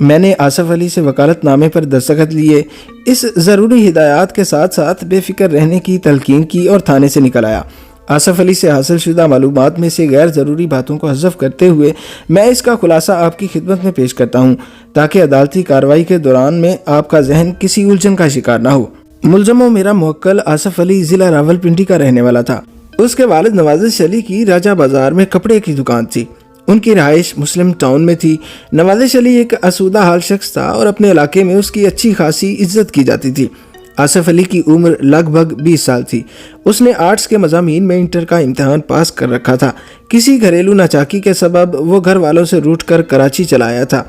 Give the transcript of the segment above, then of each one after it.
میں نے آصف علی سے وکالت نامے پر دستخط لیے، اس ضروری ہدایات کے ساتھ ساتھ بے فکر رہنے کی تلقین کی اور تھانے سے نکل آیا۔ آصف علی سے حاصل شدہ معلومات میں سے غیر ضروری باتوں کو حذف کرتے ہوئے میں اس کا خلاصہ آپ کی خدمت میں پیش کرتا ہوں تاکہ عدالتی کارروائی کے دوران میں آپ کا ذہن کسی الجھن کا شکار نہ ہو۔ ملزم و میرا موکل آصف علی ضلع راولپنڈی کا رہنے والا تھا۔ اس کے والد نوازش علی کی راجہ بازار میں کپڑے کی دکان تھی۔ ان کی رہائش مسلم ٹاؤن میں تھی۔ نوازش علی ایک آسودہ حال شخص تھا اور اپنے علاقے میں اس کی اچھی خاصی عزت کی جاتی تھی۔ آصف علی کی عمر لگ بھگ 20 سال تھی۔ اس نے آرٹس کے مضامین میں انٹر کا امتحان پاس کر رکھا تھا۔ کسی گھریلو ناچاکی کے سبب وہ گھر والوں سے روٹ کر کراچی چلا آیا تھا۔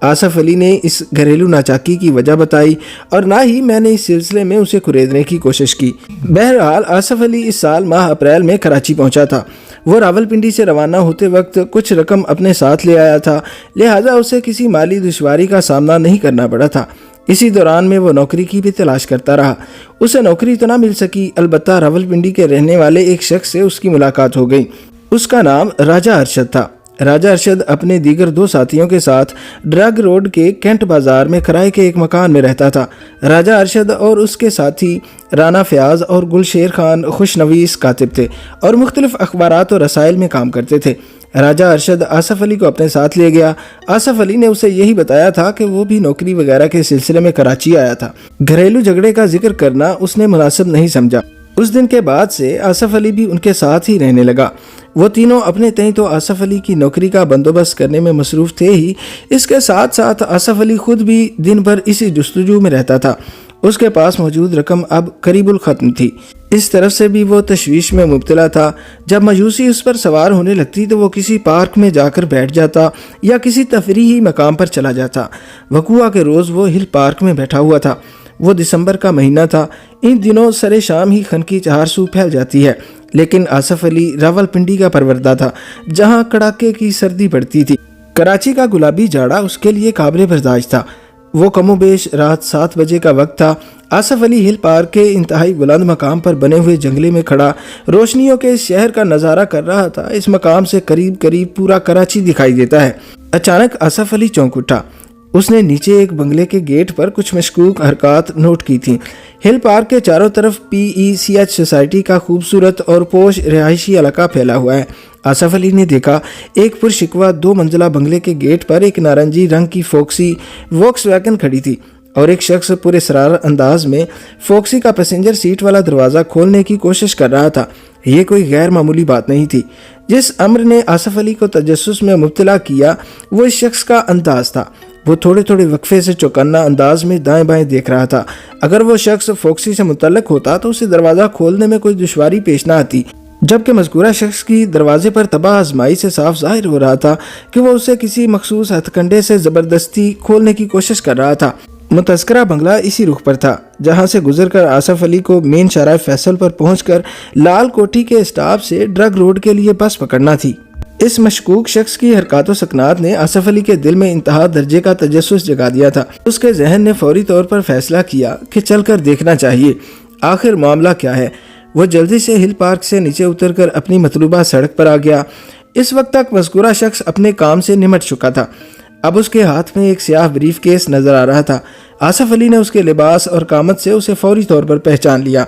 آصف علی نے اس گھریلو ناچاکی کی وجہ بتائی اور نہ ہی میں نے اس سلسلے میں اسے کریدنے کی کوشش کی۔ بہرحال آصف علی اس سال ماہ اپریل میں کراچی پہنچا تھا۔ وہ راولپنڈی سے روانہ ہوتے وقت کچھ رقم اپنے ساتھ لے آیا تھا، لہٰذا اسے کسی مالی دشواری کا سامنا نہیں کرنا پڑا تھا۔ اسی دوران میں وہ نوکری کی بھی تلاش کرتا رہا۔ اسے نوکری تو نہ مل سکی، البتہ راولپنڈی کے رہنے والے ایک شخص سے اس کی ملاقات ہو گئی۔ اس کا نام راجہ ارشد تھا۔ راجہ ارشد اپنے دیگر 2 ساتھیوں کے ساتھ ڈرگ روڈ کے کینٹ بازار میں کرائے کے ایک مکان میں رہتا تھا۔ راجہ ارشد اور اس کے ساتھی رانا فیاض اور گلشیر خان خوشنویس کاتب تھے اور مختلف اخبارات اور رسائل میں کام کرتے تھے۔ راجہ ارشد آصف علی کو اپنے ساتھ لے گیا۔ آصف علی نے اسے یہی بتایا تھا کہ وہ بھی نوکری وغیرہ کے سلسلے میں کراچی آیا تھا۔ گھریلو جھگڑے کا ذکر کرنا اس نے مناسب نہیں سمجھا۔ اس دن کے بعد سے آصف علی بھی ان کے ساتھ ہی رہنے لگا۔ وہ تینوں اپنے تئیں تو آصف علی کی نوکری کا بندوبست کرنے میں مصروف تھے ہی، اس کے ساتھ ساتھ آصف علی خود بھی دن بھر اسی جستجو میں رہتا تھا۔ اس کے پاس موجود رقم اب قریب الختم تھی۔ اس طرف سے بھی وہ تشویش میں مبتلا تھا۔ جب مایوسی اس پر سوار ہونے لگتی تو وہ کسی پارک میں جا کر بیٹھ جاتا یا کسی تفریحی مقام پر چلا جاتا۔ وقوعہ کے روز وہ ہل پارک میں بیٹھا ہوا تھا۔ وہ دسمبر کا مہینہ تھا۔ ان دنوں سر شام ہی خن کی چہار سو پھیل جاتی ہے، لیکن آصف علی راولپنڈی کا پروردہ تھا جہاں کڑاکے کی سردی پڑتی تھی۔ کراچی کا گلابی جاڑا اس کے لیے قابل برداشت تھا۔ وہ کم و بیش رات 7 بجے کا وقت تھا۔ آصف علی ہل پارک کے انتہائی بلند مقام پر بنے ہوئے جنگلے میں کھڑا روشنیوں کے شہر کا نظارہ کر رہا تھا۔ اس مقام سے قریب قریب پورا کراچی دکھائی دیتا ہے۔ اچانک آصف علی چونک اٹھا۔ اس نے نیچے ایک بنگلے کے گیٹ پر کچھ مشکوک حرکات نوٹ کی تھیں۔ ہل پارک کے چاروں طرف PECH سوسائٹی کا خوبصورت اور پوش رہائشی علاقہ پھیلا ہوا ہے۔ آصف علی نے دیکھا ایک پرشکوہ 2 منزلہ بنگلے کے گیٹ پر ایک نارنجی رنگ کی فوکسی ووکس ویگن کھڑی تھی اور ایک شخص پورے سرار انداز میں فوکسی کا پیسنجر سیٹ والا دروازہ کھولنے کی کوشش کر رہا تھا۔ یہ کوئی غیر معمولی بات نہیں تھی۔ جس امر نے آصف علی کو تجسس میں مبتلا کیا وہ اس شخص کا انداز تھا۔ وہ تھوڑے تھوڑے وقفے سے چوکنا انداز میں دائیں بائیں دیکھ رہا تھا۔ اگر وہ شخص فوکسی سے متعلق ہوتا تو اسے دروازہ کھولنے میں کوئی دشواری پیش نہ آتی، جبکہ مذکورہ شخص کی دروازے پر تباہ آزمائی سے صاف ظاہر ہو رہا تھا کہ وہ اسے کسی مخصوص ہتھ کنڈے سے زبردستی کھولنے کی کوشش کر رہا تھا۔ متذکرہ بنگلہ اسی رخ پر تھا جہاں سے گزر کر آصف علی کو مین شارع فیصل پر پہنچ کر لال کوٹھی کے اسٹاپ سے ڈرگ روڈ کے لیے بس پکڑنا تھی۔ اس مشکوک شخص کی حرکات و سکنات نے آصف علی کے دل میں انتہا درجے کا تجسس جگا دیا تھا۔ اس کے ذہن نے فوری طور پر فیصلہ کیا کہ چل کر دیکھنا چاہیے آخر معاملہ کیا ہے۔ وہ جلدی سے ہل پارک سے نیچے اتر کر اپنی مطلوبہ سڑک پر آ گیا۔ اس وقت تک مذکورہ شخص اپنے کام سے نمٹ چکا تھا۔ اب اس کے ہاتھ میں ایک سیاہ بریف کیس نظر آ رہا تھا۔ آصف علی نے اس کے لباس اور قامت سے اسے فوری طور پر پہچان لیا۔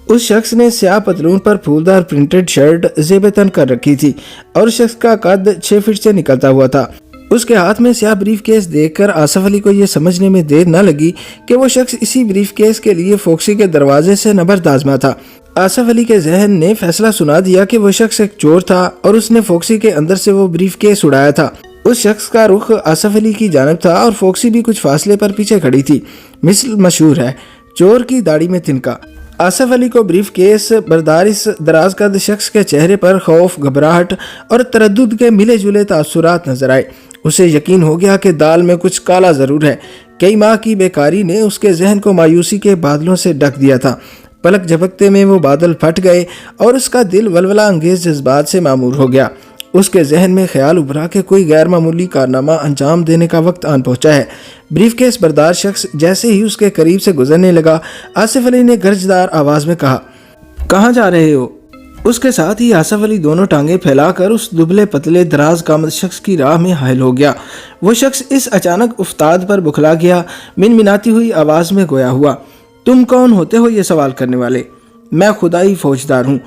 اس شخص نے سیاہ پتلون پر پھولدار پرنٹڈ شرٹ زیب تن کر رکھی تھی اور اس شخص کا قد 6 فٹ سے نکلتا ہوا تھا۔ اس کے ہاتھ میں سیاہ بریف کیس دیکھ کر آصف علی کو یہ سمجھنے میں دیر نہ لگی کہ وہ شخص اسی بریف کیس کے لیے فوکسی کے دروازے سے نبرد آزما تھا۔ آصف علی کے ذہن نے فیصلہ سنا دیا کہ وہ شخص ایک چور تھا اور اس نے فوکسی کے اندر سے وہ بریف کیس اڑایا تھا۔ اس شخص کا رخ آصف علی کی جانب تھا اور فوکسی بھی کچھ فاصلے پر پیچھے کھڑی تھی۔ مثل مشہور ہے، چور کی داڑھی میں تنکا۔ آصف علی کو بریف کیس بردار اس دراز قد شخص کے چہرے پر خوف، گھبراہٹ اور تردد کے ملے جلے تاثرات نظر آئے۔ اسے یقین ہو گیا کہ دال میں کچھ کالا ضرور ہے۔ کئی ماہ کی بیکاری نے اس کے ذہن کو مایوسی کے بادلوں سے ڈھک دیا تھا۔ پلک جھپکتے میں وہ بادل پھٹ گئے اور اس کا دل ولولہ انگیز جذبات سے معمور ہو گیا۔ اس کے ذہن میں خیال ابھرا کہ کوئی غیر معمولی کارنامہ انجام دینے کا وقت آن پہنچا ہے۔ بریف کیس بردار شخص جیسے ہی اس کے قریب سے گزرنے لگا، آصف علی نے گرجدار آواز میں کہا، کہاں جا رہے ہو؟ اس کے ساتھ ہی آصف علی دونوں ٹانگیں پھیلا کر اس دبلے پتلے دراز قامت شخص کی راہ میں حائل ہو گیا۔ وہ شخص اس اچانک افتاد پر بکھلا گیا، منمناتی ہوئی آواز میں گویا ہوا، تم کون ہوتے ہو یہ سوال کرنے والے؟ میں خدائی فوجدار ہوں،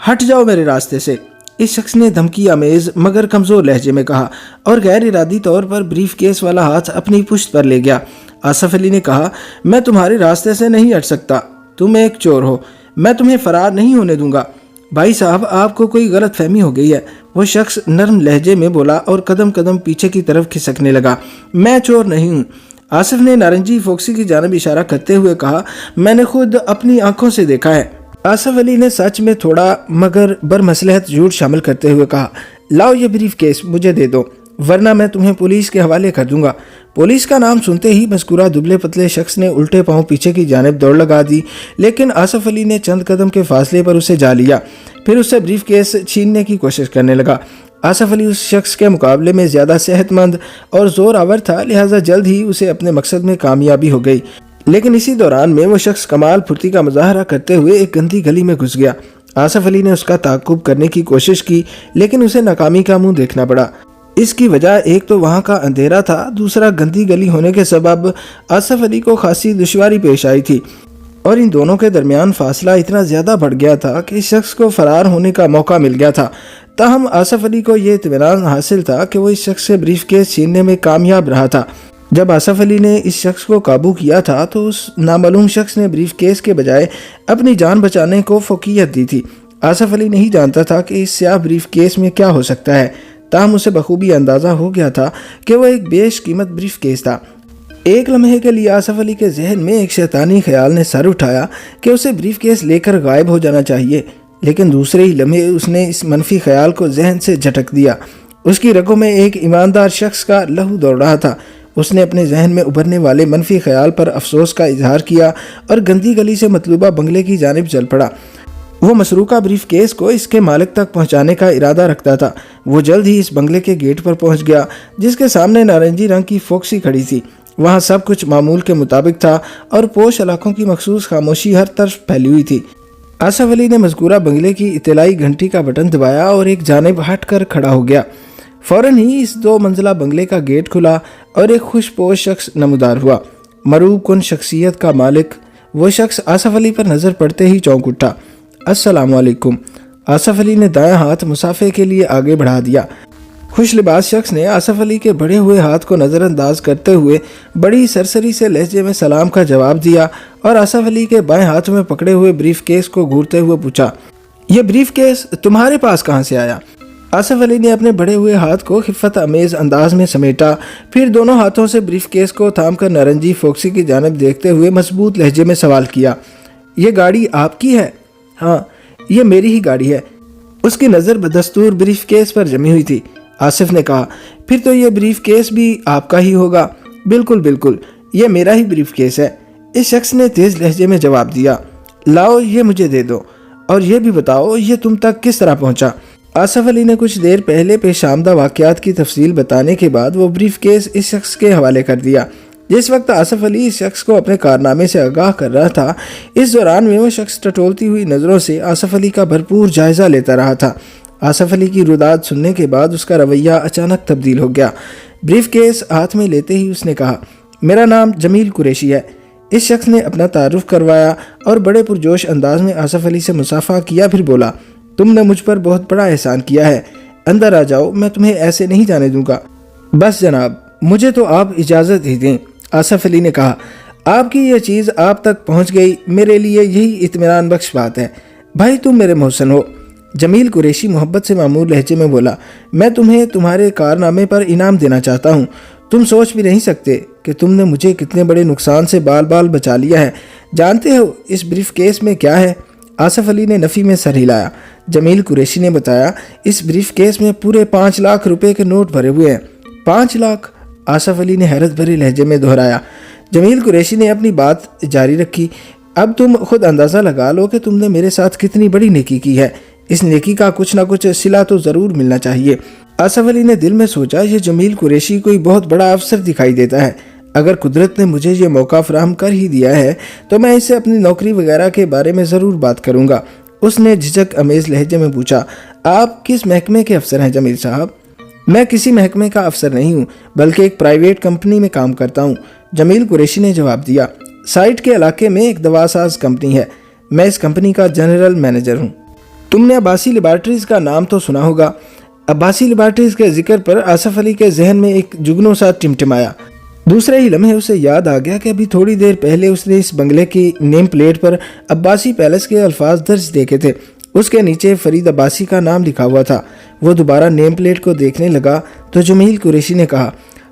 ہٹ جاؤ میرے راستے سے، اس شخص نے دھمکی آمیز مگر کمزور لہجے میں کہا اور غیر ارادی طور پر بریف کیس والا ہاتھ اپنی پشت پر لے گیا۔ آصف علی نے کہا، میں تمہارے راستے سے نہیں ہٹ سکتا، تم ایک چور ہو، میں تمہیں فرار نہیں ہونے دوں گا۔ بھائی صاحب، آپ کو کوئی غلط فہمی ہو گئی ہے، وہ شخص نرم لہجے میں بولا اور قدم قدم پیچھے کی طرف کھسکنے لگا۔ میں چور نہیں ہوں، آصف نے نارنجی فوکسی کی جانب اشارہ کرتے ہوئے کہا، میں نے خود اپنی آنکھوں سے دیکھا ہے۔ آصف علی نے سچ میں تھوڑا مگر برمصلحت جھوٹ شامل کرتے ہوئے کہا، لاؤ یہ بریف کیس مجھے دے دو، ورنہ میں تمہیں پولیس کے حوالے کر دوں گا۔ پولیس کا نام سنتے ہی مذکورہ دبلے پتلے شخص نے الٹے پاؤں پیچھے کی جانب دوڑ لگا دی، لیکن آصف علی نے چند قدم کے فاصلے پر اسے جا لیا، پھر اس سے بریف کیس چھیننے کی کوشش کرنے لگا۔ آصف علی اس شخص کے مقابلے میں زیادہ صحت مند اور زور آور تھا، لہٰذا جلد ہی اسے اپنے مقصد میں کامیابی ہو گئی، لیکن اسی دوران میں وہ شخص کمال پھرتی کا مظاہرہ کرتے ہوئے ایک گندی گلی میں گھس گیا۔ آصف علی نے اس کا تعقب کرنے کی کوشش کی، لیکن اسے ناکامی کا منہ دیکھنا پڑا۔ اس کی وجہ ایک تو وہاں کا اندھیرا تھا، دوسرا گندی گلی ہونے کے سبب آصف علی کو خاصی دشواری پیش آئی تھی، اور ان دونوں کے درمیان فاصلہ اتنا زیادہ بڑھ گیا تھا کہ اس شخص کو فرار ہونے کا موقع مل گیا تھا۔ تاہم آصف علی کو یہ اطمینان حاصل تھا کہ وہ اس شخص سے بریف کیس چھیننے میں کامیاب رہا تھا۔ جب آصف علی نے اس شخص کو قابو کیا تھا تو اس نامعلوم شخص نے بریف کیس کے بجائے اپنی جان بچانے کو فوقیت دی تھی۔ آصف علی نہیں جانتا تھا کہ اس سیاہ بریف کیس میں کیا ہو سکتا ہے، تاہم اسے بخوبی اندازہ ہو گیا تھا کہ وہ ایک بیش قیمت بریف کیس تھا۔ ایک لمحے کے لیے آصف علی کے ذہن میں ایک شیطانی خیال نے سر اٹھایا کہ اسے بریف کیس لے کر غائب ہو جانا چاہیے، لیکن دوسرے ہی لمحے اس نے اس منفی خیال کو ذہن سے جھٹک دیا۔ اس کی رگوں میں ایک ایماندار شخص کا لہو دوڑ رہا تھا۔ اس نے اپنے ذہن میں ابھرنے والے منفی خیال پر افسوس کا اظہار کیا اور گندی گلی سے مطلوبہ بنگلے کی جانب چل پڑا۔ وہ مسروقہ بریف کیس کو اس کے مالک تک پہنچانے کا ارادہ رکھتا تھا۔ وہ جلد ہی اس بنگلے کے گیٹ پر پہنچ گیا، جس کے سامنے نارنجی رنگ کی فوکسی کھڑی تھی۔ وہاں سب کچھ معمول کے مطابق تھا اور پوش علاقوں کی مخصوص خاموشی ہر طرف پھیلی ہوئی تھی۔ آصف علی نے مذکورہ بنگلے کی اطلاعی گھنٹی کا بٹن دبایا اور ایک جانب ہٹ کر کھڑا ہو گیا۔ فوراً ہی اس 2 منزلہ بنگلے کا گیٹ کھلا اور ایک خوش پوش شخص نمودار ہوا۔ مروب کن شخصیت کا مالک وہ شخص آصف علی پر نظر پڑتے ہی چونک اٹھا۔ السلام علیکم۔ آصف علی نے دائیں ہاتھ مصافحے کے لیے آگے بڑھا دیا۔ خوش لباس شخص نے آصف علی کے بڑھے ہوئے ہاتھ کو نظر انداز کرتے ہوئے بڑی سرسری سے لہجے میں سلام کا جواب دیا اور آصف علی کے بائیں ہاتھ میں پکڑے ہوئے بریف کیس کو گھورتے ہوئے پوچھا، یہ بریف کیس تمہارے پاس کہاں سے آیا؟ آصف علی نے اپنے بڑے ہوئے ہاتھ کو خفت امیز انداز میں سمیٹا، پھر دونوں ہاتھوں سے بریف کیس کو تھام کر نارنجی فوکسی کی جانب دیکھتے ہوئے مضبوط لہجے میں سوال کیا، یہ گاڑی آپ کی ہے؟ ہاں، یہ میری ہی گاڑی ہے۔ اس کی نظر بدستور بریف کیس پر جمی ہوئی تھی۔ آصف نے کہا، پھر تو یہ بریف کیس بھی آپ کا ہی ہوگا۔ بالکل بالکل، یہ میرا ہی بریف کیس ہے، اس شخص نے تیز لہجے میں جواب دیا۔ لاؤ یہ مجھے دے دو، اور یہ بھی بتاؤ یہ تم تک کس طرح پہنچا؟ آصف علی نے کچھ دیر پہلے پیش آمدہ واقعات کی تفصیل بتانے کے بعد وہ بریف کیس اس شخص کے حوالے کر دیا۔ جس وقت آصف علی اس شخص کو اپنے کارنامے سے آگاہ کر رہا تھا، اس دوران میں وہ شخص ٹٹولتی ہوئی نظروں سے آصف علی کا بھرپور جائزہ لیتا رہا تھا۔ آصف علی کی روداد سننے کے بعد اس کا رویہ اچانک تبدیل ہو گیا۔ بریف کیس ہاتھ میں لیتے ہی اس نے کہا، میرا نام جمیل قریشی ہے۔ اس شخص نے اپنا تعارف کروایا اور بڑے پرجوش انداز میں آصف علی سے مصافحہ کیا، پھر بولا، تم نے مجھ پر بہت بڑا احسان کیا ہے، اندر آ جاؤ، میں تمہیں ایسے نہیں جانے دوں گا۔ بس جناب، مجھے تو آپ اجازت ہی دیں، آصف علی نے کہا۔ آپ کی یہ چیز آپ تک پہنچ گئی، میرے لیے یہی اطمینان بخش بات ہے۔ بھائی تم میرے محسن ہو، جمیل قریشی محبت سے معمول لہجے میں بولا، میں تمہیں تمہارے کارنامے پر انعام دینا چاہتا ہوں۔ تم سوچ بھی نہیں سکتے کہ تم نے مجھے کتنے بڑے نقصان سے بال بال بچا لیا ہے۔ جانتے ہو اس بریف کیس میں کیا ہے؟ آصف علی نے نفی میں سر ہلایا۔ جمیل قریشی نے بتایا، اس بریف کیس میں پورے 5 لاکھ روپے کے نوٹ بھرے ہوئے ہیں۔ 5 لاکھ؟ آصف علی نے حیرت بھرے لہجے میں دہرایا۔ جمیل قریشی نے اپنی بات جاری رکھی، اب تم خود اندازہ لگا لو کہ تم نے میرے ساتھ کتنی بڑی نیکی کی ہے، اس نیکی کا کچھ نہ کچھ صلہ تو ضرور ملنا چاہیے۔ آصف علی نے دل میں سوچا، یہ جمیل قریشی کوئی بہت بڑا افسر دکھائی دیتا ہے، اگر قدرت نے مجھے یہ موقع فراہم کر ہی دیا ہے تو میں اس سے اپنی نوکری وغیرہ کے بارے میں ضرور بات کروں گا۔ اس نے جھجک امیز لہجے میں پوچھا، آپ کس محکمے کے افسر ہیں جمیل صاحب؟ میں کسی محکمے کا افسر نہیں ہوں بلکہ ایک پرائیویٹ کمپنی میں کام کرتا ہوں، جمیل قریشی نے جواب دیا۔ سائٹ کے علاقے میں ایک دوا ساز کمپنی ہے، میں اس کمپنی کا جنرل مینیجر ہوں۔ تم نے عباسی لیبارٹریز کا نام تو سنا ہوگا۔ عباسی لیبارٹریز کے ذکر پر آصف علی کے ذہن میں ایک جگنو سا ٹمٹمایا۔ دوسرے ہی لمحے اسے یاد آ گیا کہ ابھی تھوڑی دیر پہلے اس نے اس بنگلے کی نیم پلیٹ پر عباسی پیلس کے الفاظ درج دیکھے تھے، اس کے نیچے فرید عباسی کا نام لکھا ہوا تھا۔ وہ دوبارہ نیم پلیٹ کو دیکھنے لگا تو جمیل قریشی نے کہا،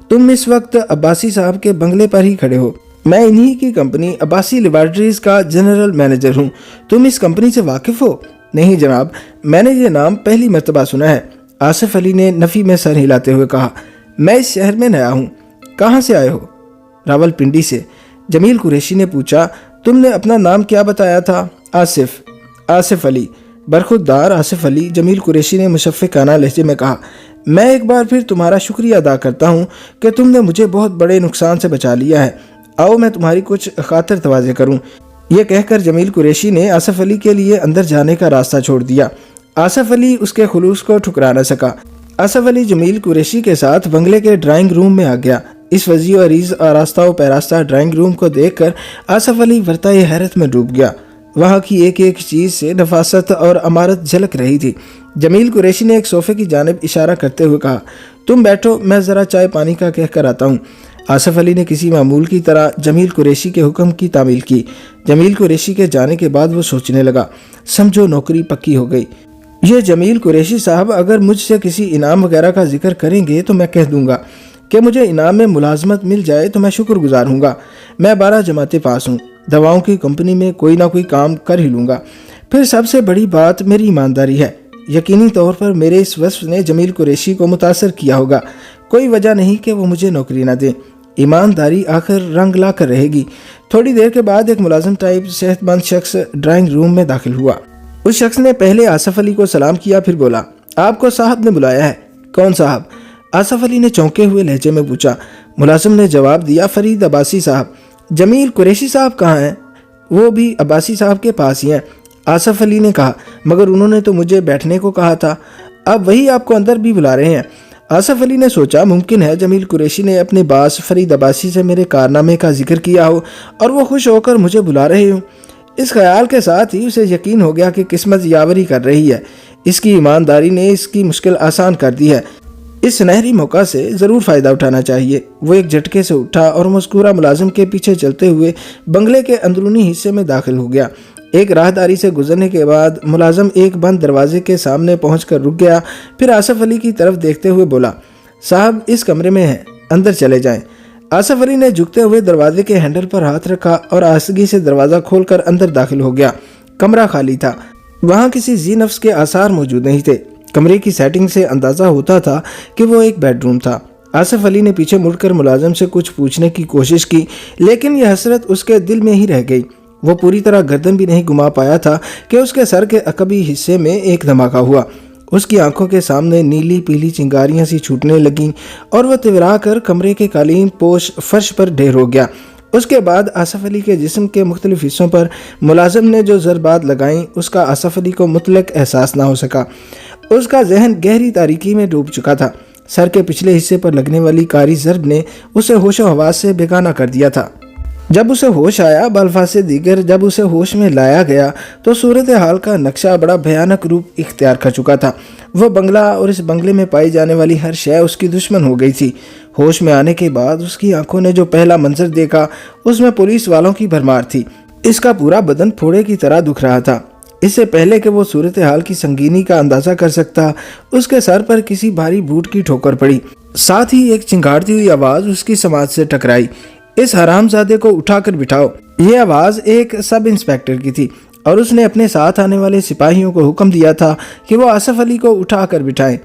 تم اس وقت عباسی صاحب کے بنگلے پر ہی کھڑے ہو، میں انہی کی کمپنی عباسی لیبارٹریز کا جنرل مینیجر ہوں، تم اس کمپنی سے واقف ہو؟ نہیں جناب، میں نے یہ نام پہلی مرتبہ سنا ہے، آصف علی نے نفی میں سر ہلاتے ہوئے کہا۔ میں اس شہر میں نیا ہوں۔ کہاں سے آئے ہو؟ راول پنڈی سے۔ جمیل قریشی نے پوچھا، تم نے اپنا نام کیا بتایا تھا؟ آصف علی۔ برخودار آصف علی، جمیل قریشی نے مشفقانہ لہجے میں کہا، میں ایک بار پھر تمہارا شکریہ ادا کرتا ہوں کہ تم نے مجھے بہت بڑے نقصان سے بچا لیا ہے، آؤ میں تمہاری کچھ خاطر تواضع کروں۔ یہ کہہ کر جمیل قریشی نے آصف علی کے لیے اندر جانے کا راستہ چھوڑ دیا۔ آصف علی اس کے خلوص کو ٹھکرا نہ سکا۔ آصف علی جمیل قریشی کے ساتھ بنگلے کے ڈرائنگ روم میں آ گیا۔ اس وسیع و عریض آراستہ و پیراستہ ڈرائنگ روم کو دیکھ کر آصف علی ورطۂ حیرت میں ڈوب گیا۔ وہاں کی ایک ایک چیز سے نفاست اور عمارت جھلک رہی تھی۔ جمیل قریشی نے ایک صوفے کی جانب اشارہ کرتے ہوئے کہا، تم بیٹھو، میں ذرا چائے پانی کا کہہ کر آتا ہوں۔ آصف علی نے کسی معمول کی طرح جمیل قریشی کے حکم کی تعمیل کی۔ جمیل قریشی کے جانے کے بعد وہ سوچنے لگا، سمجھو نوکری پکی ہو گئی۔ یہ جمیل قریشی صاحب اگر مجھ سے کسی انعام وغیرہ کا ذکر کریں گے تو میں کہہ دوں گا کہ مجھے انعام میں ملازمت مل جائے تو میں شکر گزار ہوں گا۔ میں 12 جماعتیں پاس ہوں، دواؤں کی کمپنی میں کوئی نہ کوئی کام کر ہی لوں گا۔ پھر سب سے بڑی بات میری ایمانداری ہے۔ یقینی طور پر میرے اس وصف نے جمیل قریشی کو متاثر کیا ہوگا۔ کوئی وجہ نہیں کہ وہ مجھے نوکری نہ دیں۔ ایمانداری آخر رنگ لا کر رہے گی۔ تھوڑی دیر کے بعد ایک ملازم ٹائپ صحت مند شخص ڈرائنگ روم میں داخل ہوا۔ اس شخص نے پہلے آصف علی کو سلام کیا، پھر بولا، آپ کو صاحب نے بلایا ہے۔ کون صاحب؟ آصف علی نے چونکے ہوئے لہجے میں پوچھا۔ ملازم نے جواب دیا، فرید عباسی صاحب۔ جمیل قریشی صاحب کہاں ہیں؟ وہ بھی عباسی صاحب کے پاس ہی ہیں۔ آصف علی نے کہا، مگر انہوں نے تو مجھے بیٹھنے کو کہا تھا، اب وہی آپ کو اندر بھی بلا رہے ہیں۔ آصف علی نے سوچا، ممکن ہے جمیل قریشی نے اپنے باس فرید عباسی سے میرے کارنامے کا ذکر کیا ہو اور وہ خوش ہو کر مجھے بلا رہے ہوں۔ اس خیال کے ساتھ ہی اسے یقین ہو گیا کہ قسمت یاوری کر رہی ہے، اس کی ایمانداری نے اس کی مشکل آسان کر دی ہے، اس سنہری موقع سے ضرور فائدہ اٹھانا چاہیے۔ وہ ایک جھٹکے سے اٹھا اور مذکورہ ملازم کے پیچھے چلتے ہوئے بنگلے کے اندرونی حصے میں داخل ہو گیا۔ ایک راہداری سے گزرنے کے بعد ملازم ایک بند دروازے کے سامنے پہنچ کر رک گیا، پھر آصف علی کی طرف دیکھتے ہوئے بولا، صاحب اس کمرے میں ہیں، اندر چلے جائیں۔ آصف علی نے جھکتے ہوئے دروازے کے ہینڈل پر ہاتھ رکھا اور آہستگی سے دروازہ کھول کر اندر داخل ہو گیا۔ کمرہ خالی تھا، وہاں کسی ذی نفس کے آثار موجود نہیں تھے۔ کمرے کی سیٹنگ سے اندازہ ہوتا تھا کہ وہ ایک بیڈ روم تھا۔ آصف علی نے پیچھے مڑ کر ملازم سے کچھ پوچھنے کی کوشش کی، لیکن یہ حسرت اس کے دل میں ہی رہ گئی۔ وہ پوری طرح گردن بھی نہیں گھما پایا تھا کہ اس کے سر کے عقبی حصے میں ایک دھماکہ ہوا۔ اس کی آنکھوں کے سامنے نیلی پیلی چنگاریاں سی چھوٹنے لگیں اور وہ تورا کر کمرے کے قالین پوش فرش پر ڈھیر ہو گیا۔ اس کے بعد آصف علی کے جسم کے مختلف حصوں پر ملازم نے جو ضربات لگائیں، اس کا آصف علی کو مطلق احساس نہ ہو سکا۔ اس کا ذہن گہری تاریکی میں ڈوب چکا تھا۔ سر کے پچھلے حصے پر لگنے والی کاری ضرب نے اسے ہوش و حواس سے بیگانہ کر دیا تھا۔ جب اسے ہوش آیا، بالفاظ دیگر جب اسے ہوش میں لایا گیا تو صورتحال کا نقشہ بڑا بھیانک روپ اختیار کر چکا تھا۔ وہ بنگلہ اور اس بنگلے میں پائی جانے والی ہر شے اس کی دشمن ہو گئی تھی۔ ہوش میں آنے کے بعد اس کی آنکھوں نے جو پہلا منظر دیکھا، اس میں پولیس والوں کی بھرمار تھی۔ اس کا پورا بدن پھوڑے کی طرح دکھ رہا تھا۔ اس سے پہلے کہ وہ صورتحال کی سنگینی کا اندازہ کر سکتا، اس کے سر پر کسی بھاری بوٹ کی ٹھوکر پڑی، ساتھ ہی ایک چنگھاڑتی ہوئی آواز اس کی سماعت سے ٹکرائی، اس حرام زادے کو اٹھا کر بٹھاؤ۔ یہ آواز ایک سب انسپیکٹر کی تھی اور اس نے اپنے ساتھ آنے والے سپاہیوں کو حکم دیا تھا کہ وہ آصف علی کو اٹھا کر بٹھائیں۔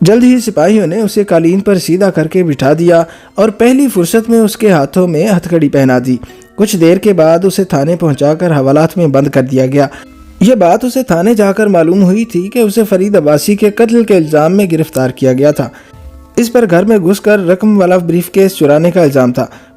جلد ہی سپاہیوں نے اسے قالین پر سیدھا کر کے بٹھا دیا اور پہلی فرصت میں اس کے ہاتھوں میں ہتھ کڑی پہنا دی۔ کچھ دیر کے بعد اسے تھانے پہنچا کر حوالات میں بند کر دیا گیا۔ یہ بات اسے تھانے جا کر معلوم ہوئی تھی کہ اسے فرید عباسی کے قتل کے الزام میں گرفتار کیا گیا تھا۔ اس پر گھر میں گھس کر رقم والا بریف کیس چرانے کا الزام تھا۔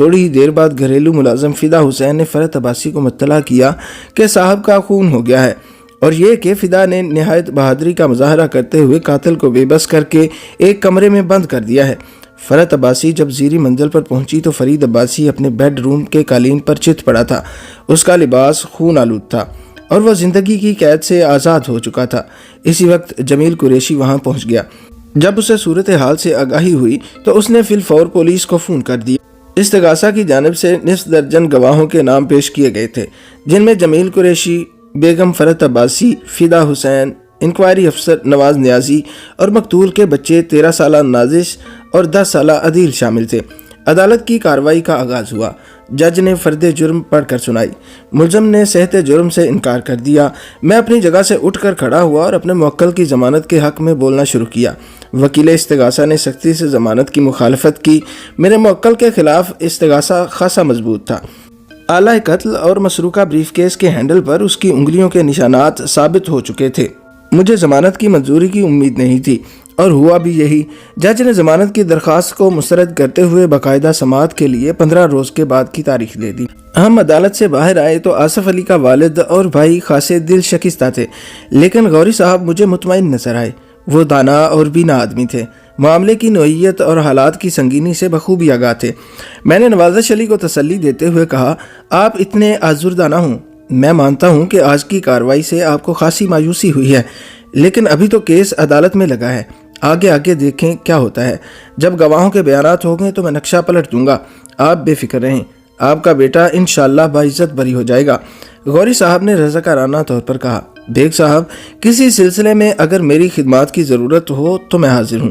تھوڑی ہی دیر بعد گھریلو ملازم فدا حسین نے فرحت عباسی کو مطلع کیا کہ صاحب کا خون ہو گیا ہے، اور یہ کہ فدا نے نہایت بہادری کا مظاہرہ کرتے ہوئے قاتل کو بے بس کر کے ایک کمرے میں بند کر دیا ہے۔ فرحت عباسی جب زیریں منزل پر پہنچی تو فرید عباسی اپنے بیڈ روم کے قالین پر چت پڑا تھا۔ اس کا لباس خون آلود تھا اور وہ زندگی کی قید سے آزاد ہو چکا تھا۔ اسی وقت جمیل قریشی وہاں پہنچ گیا۔ جب اسے صورتحال سے آگاہی ہوئی تو اس نے فی الفور پولیس کو فون کر دیا۔ استغاثہ کی جانب سے نصف درجن گواہوں کے نام پیش کیے گئے تھے، جن میں جمیل قریشی، بیگم فرحت عباسی، فدا حسین، انکوائری افسر نواز نیازی اور مقتول کے بچے 13 سالہ نازش اور 10 سالہ عدیل شامل تھے۔ عدالت کی کارروائی کا آغاز ہوا۔ جج نے فرد جرم پڑھ کر سنائی۔ ملزم نے صحت جرم سے انکار کر دیا۔ میں اپنی جگہ سے اٹھ کر کھڑا ہوا اور اپنے موکل کی ضمانت کے حق میں بولنا شروع کیا۔ وکیل استغاثہ نے سختی سے ضمانت کی مخالفت کی۔ میرے موکل کے خلاف استغاثہ خاصا مضبوط تھا۔ آلہ قتل اور مسروقہ بریف کیس کے ہینڈل پر اس کی انگلیوں کے نشانات ثابت ہو چکے تھے۔ مجھے ضمانت کی منظوری کی امید نہیں تھی اور ہوا بھی یہی۔ جج نے ضمانت کی درخواست کو مسترد کرتے ہوئے باقاعدہ سماعت کے لیے 15 روز کے بعد کی تاریخ دے دی۔ ہم عدالت سے باہر آئے تو آصف علی کا والد اور بھائی خاصے دل شکستہ تھے، لیکن غوری صاحب مجھے مطمئن نظر آئے۔ وہ دانا اور بینا آدمی تھے، معاملے کی نوعیت اور حالات کی سنگینی سے بخوبی آگاہ تھے۔ میں نے نوازش علی کو تسلی دیتے ہوئے کہا، آپ اتنے آزردہ نہ ہوں۔ میں مانتا ہوں کہ آج کی کارروائی سے آپ کو خاصی مایوسی ہوئی ہے، لیکن ابھی تو کیس عدالت میں لگا ہے۔ آگے دیکھیں کیا ہوتا ہے۔ جب گواہوں کے بیانات ہو گئے تو میں نقشہ پلٹ دوں گا۔ آپ بے فکر رہیں، آپ کا بیٹا انشاءاللہ باعزت بری ہو جائے گا۔ غوری صاحب نے رضاکارانہ طور پر کہا، بیگ صاحب کسی سلسلے میں اگر میری خدمات کی ضرورت ہو تو میں حاضر ہوں۔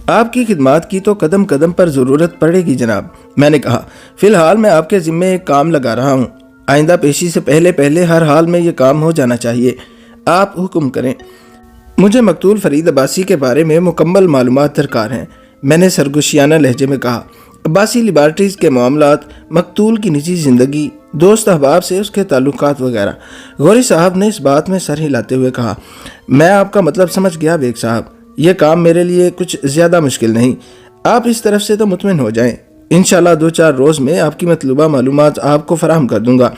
آپ کی خدمات کی تو قدم قدم پر ضرورت پڑے گی جناب۔ میں نے کہا، فی الحال میں آپ کے ذمے ایک کام لگا رہا ہوں۔ آئندہ پیشی سے پہلے ہر حال میں یہ کام ہو جانا چاہیے۔ آپ حکم کریں۔ مجھے مقتول فرید عباسی کے بارے میں مکمل معلومات درکار ہیں، میں نے سرگوشیانہ لہجے میں کہا۔ عباسی لیبارٹریز کے معاملات، مقتول کی نجی زندگی، دوست احباب سے اس کے تعلقات وغیرہ۔ غوری صاحب نے اس بات میں سر ہلاتے ہوئے کہا، میں آپ کا مطلب سمجھ گیا بیگ صاحب، یہ کام میرے لیے کچھ زیادہ مشکل نہیں۔ آپ اس طرف سے تو مطمئن ہو جائیں، انشاءاللہ 2-4 روز میں آپ کی مطلوبہ معلومات آپ کو فراہم کر دوں گا۔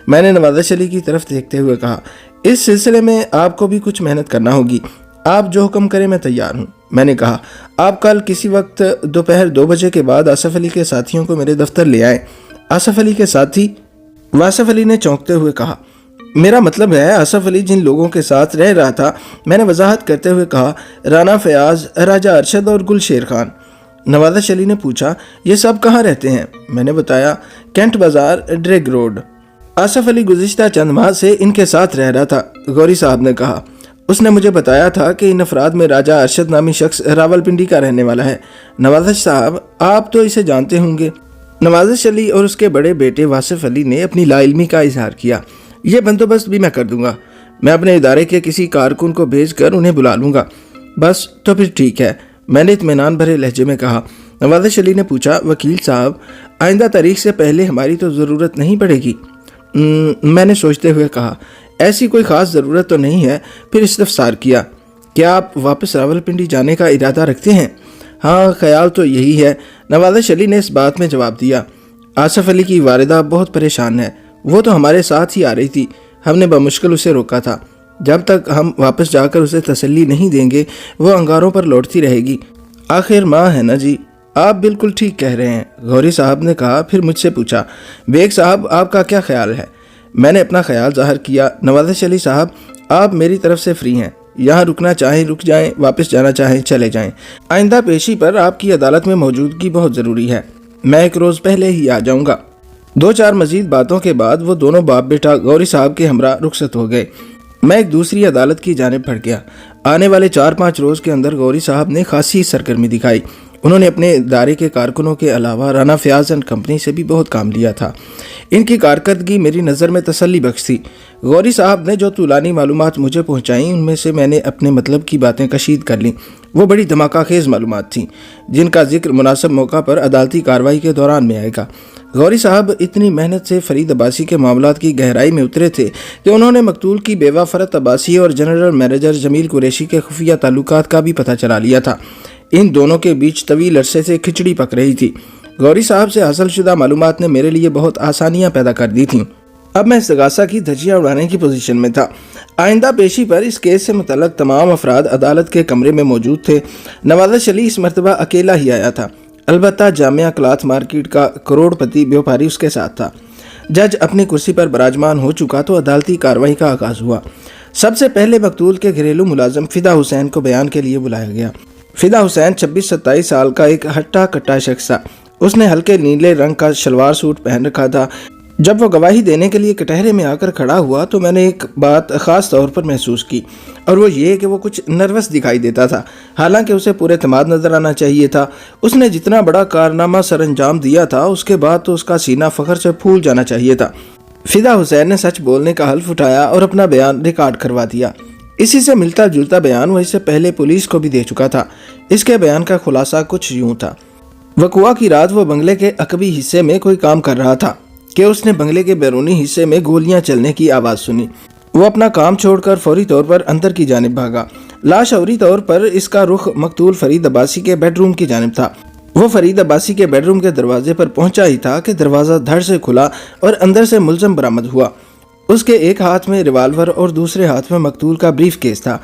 میں نے نوازش علی کی طرف دیکھتے ہوئے کہا، اس سلسلے میں آپ کو بھی کچھ محنت کرنا ہوگی۔ آپ جو حکم کریں میں تیار ہوں۔ میں نے کہا، آپ کل کسی وقت دوپہر 2 بجے کے بعد آصف علی کے ساتھیوں کو میرے دفتر لے آئیں۔ آصف علی کے ساتھی؟ واصف علی نے چونکتے ہوئے کہا، میرا مطلب ہے آصف علی جن لوگوں کے ساتھ رہ رہا تھا۔ میں نے وضاحت کرتے ہوئے کہا، رانا فیاض، راجہ ارشد اور گل شیر خان۔ نوازش علی نے پوچھا، یہ سب کہاں رہتے ہیں؟ میں نے بتایا، کینٹ بازار، ڈریگ روڈ۔ آصف علی گزشتہ چند ماہ سے ان کے ساتھ رہ رہا تھا، غوری صاحب نے کہا۔ اس نے مجھے بتایا تھا کہ ان افراد میں راجہ ارشد نامی شخص راولپنڈی کا رہنے والا ہے۔ نوازش صاحب، آپ تو اسے جانتے ہوں گے۔ نوازش علی اور اس کے بڑے بیٹے واصف علی نے اپنی لا علمی کا اظہار کیا۔ یہ بندوبست بھی میں کر دوں گا، میں اپنے ادارے کے کسی کارکن کو بھیج کر انہیں بلا لوں گا۔ بس تو پھر ٹھیک ہے، میں نے اطمینان بھرے لہجے میں کہا۔ نوازش علی نے پوچھا، وکیل صاحب آئندہ تاریخ سے پہلے ہماری تو ضرورت نہیں پڑے گی؟ میں نے سوچتے ہوئے کہا، ایسی کوئی خاص ضرورت تو نہیں ہے۔ پھر استفسار کیا، کیا آپ واپس راولپنڈی جانے کا ارادہ رکھتے ہیں؟ ہاں، خیال تو یہی ہے، نوازش علی نے اس بات میں جواب دیا۔ آصف علی کی والدہ بہت پریشان ہے، وہ تو ہمارے ساتھ ہی آ رہی تھی، ہم نے بمشکل اسے روکا تھا۔ جب تک ہم واپس جا کر اسے تسلی نہیں دیں گے وہ انگاروں پر لوٹتی رہے گی۔ آخر ماں ہے نا جی۔ آپ بالکل ٹھیک کہہ رہے ہیں، غوری صاحب نے کہا۔ پھر مجھ سے پوچھا، بیگ صاحب آپ کا کیا خیال ہے؟ میں نے اپنا خیال ظاہر کیا۔ نوازش علی صاحب، آپ میری طرف سے فری ہیں، یہاں رکنا چاہیں رک جائیں، واپس جانا چاہیں چلے جائیں۔ آئندہ پیشی پر آپ کی عدالت میں موجودگی بہت ضروری ہے، میں 1 روز پہلے ہی آ جاؤں گا۔ 2-4 مزید باتوں کے بعد وہ دونوں باپ بیٹا غوری صاحب کے ہمراہ رخصت ہو گئے۔ میں ایک دوسری عدالت کی جانب بڑھ گیا۔ آنے والے 4-5 روز کے اندر غوری صاحب نے خاصی سرگرمی دکھائی۔ انہوں نے اپنے ادارے کے کارکنوں کے علاوہ رانا فیاض اینڈ کمپنی سے بھی بہت کام لیا تھا۔ ان کی کارکردگی میری نظر میں تسلی بخش تھی۔ غوری صاحب نے جو طولانی معلومات مجھے پہنچائیں ان میں سے میں نے اپنے مطلب کی باتیں کشید کر لیں۔ وہ بڑی دھماکہ خیز معلومات تھیں جن کا ذکر مناسب موقع پر عدالتی کارروائی کے دوران میں آئے گا۔ غوری صاحب اتنی محنت سے فرید عباسی کے معاملات کی گہرائی میں اترے تھے کہ انہوں نے مقتول کی بیوہ فرحت عباسی اور جنرل مینیجر جمیل قریشی کے خفیہ تعلقات کا بھی پتہ چلا لیا تھا۔ ان دونوں کے بیچ طویل عرصے سے کھچڑی پک رہی تھی۔ گوری صاحب سے حاصل شدہ معلومات نے میرے لیے بہت آسانیاں پیدا کر دی تھیں۔ اب میں استغاثہ کی دھجیاں اڑانے کی پوزیشن میں تھا۔ آئندہ پیشی پر اس کیس سے متعلق تمام افراد عدالت کے کمرے میں موجود تھے۔ نواز شلی اس مرتبہ اکیلا ہی آیا تھا، البتہ جامعہ کلاتھ مارکیٹ کا کروڑ پتی بیوپاری اس کے ساتھ تھا۔ جج اپنی کرسی پر براجمان ہو چکا تو عدالتی کارروائی کا آغاز ہوا۔ سب سے پہلے مقتول کے گھریلو ملازم فدا حسین کو بیان کے لیے بلایا گیا۔ فدا حسین 26-27 سال کا ایک ہٹا کٹا شخص تھا۔ اس نے ہلکے نیلے رنگ کا شلوار سوٹ پہن رکھا تھا۔ جب وہ گواہی دینے کے لیے کٹہرے میں آ کر کھڑا ہوا تو میں نے ایک بات خاص طور پر محسوس کی، اور وہ یہ کہ وہ کچھ نروس دکھائی دیتا تھا، حالانکہ اسے پورے اعتماد نظر آنا چاہیے تھا۔ اس نے جتنا بڑا کارنامہ سر انجام دیا تھا، اس کے بعد تو اس کا سینہ فخر سے پھول جانا چاہیے تھا۔ فدا حسین نے سچ بولنے کا حلف اٹھایا اور اپنا بیان ریکارڈ کروا دیا۔ اسی سے ملتا جلتا بیان وہ اس سے پہلے پولیس کو بھی دے چکا تھا۔ اس کے بیان کا خلاصہ کچھ یوں تھا۔ وقوع کی رات وہ بنگلے کے عقبی حصے میں کوئی کام کر رہا تھا کہ اس نے بنگلے کے بیرونی حصے میں گولیاں چلنے کی آواز سنی۔ وہ اپنا کام چھوڑ کر فوری طور پر اندر کی جانب بھاگا۔ لاشعوری طور پر اس کا رخ مقتول فرید عباسی کے بیڈ روم کی جانب تھا۔ وہ فرید عباسی کے بیڈ روم کے دروازے پر پہنچا ہی تھا کہ دروازہ دھڑ سے کھلا اور اندر سے ملزم برآمد ہوا۔ اس کے ایک ہاتھ میں ریوالور اور دوسرے ہاتھ میں مقتول کا بریف کیس تھا۔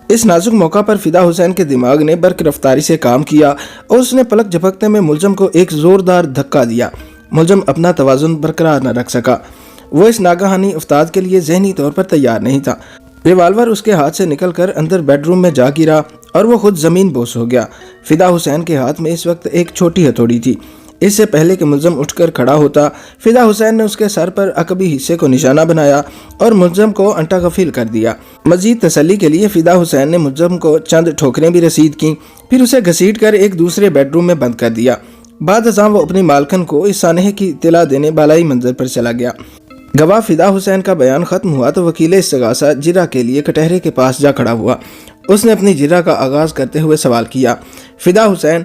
اس نازک موقع پر فدا حسین کے دماغ نے برق رفتاری سے کام کیا اور اس نے پلک جھپکتے میں ملزم کو ایک زوردار دھکا دیا۔ ملزم اپنا توازن برقرار نہ رکھ سکا۔ وہ اس ناگہانی افتاد کے لیے ذہنی طور پر تیار نہیں تھا۔ ریوالور اس کے ہاتھ سے نکل کر اندر بیڈ روم میں جا گرا اور وہ خود زمین بوس ہو گیا۔ فدا حسین کے ہاتھ میں اس وقت ایک چھوٹی ہتھوڑی تھی۔ اس سے پہلے کہ ملزم اٹھ کر کھڑا ہوتا، فدا حسین نے اس کے سر پر عقبی حصے کو نشانہ بنایا اور ملزم کو انٹا غفیل کر دیا۔ مزید تسلی کے لیے فدا حسین نے ملزم کو چند ٹھوکریں بھی رسید کیں، پھر اسے گھسیٹ کر ایک دوسرے بیڈ روم میں بند کر دیا۔ بعد ازاں وہ اپنی مالکن کو اس سانحے کی اطلاع دینے بالائی منزل پر چلا گیا۔ گواہ فدا حسین کا بیان ختم ہوا تو وکیل استغاثہ جرہ کے لیے کٹہرے کے پاس جا کھڑا ہوا۔ اس نے اپنی جرہ کا آغاز کرتے ہوئے سوال کیا، فدا حسین،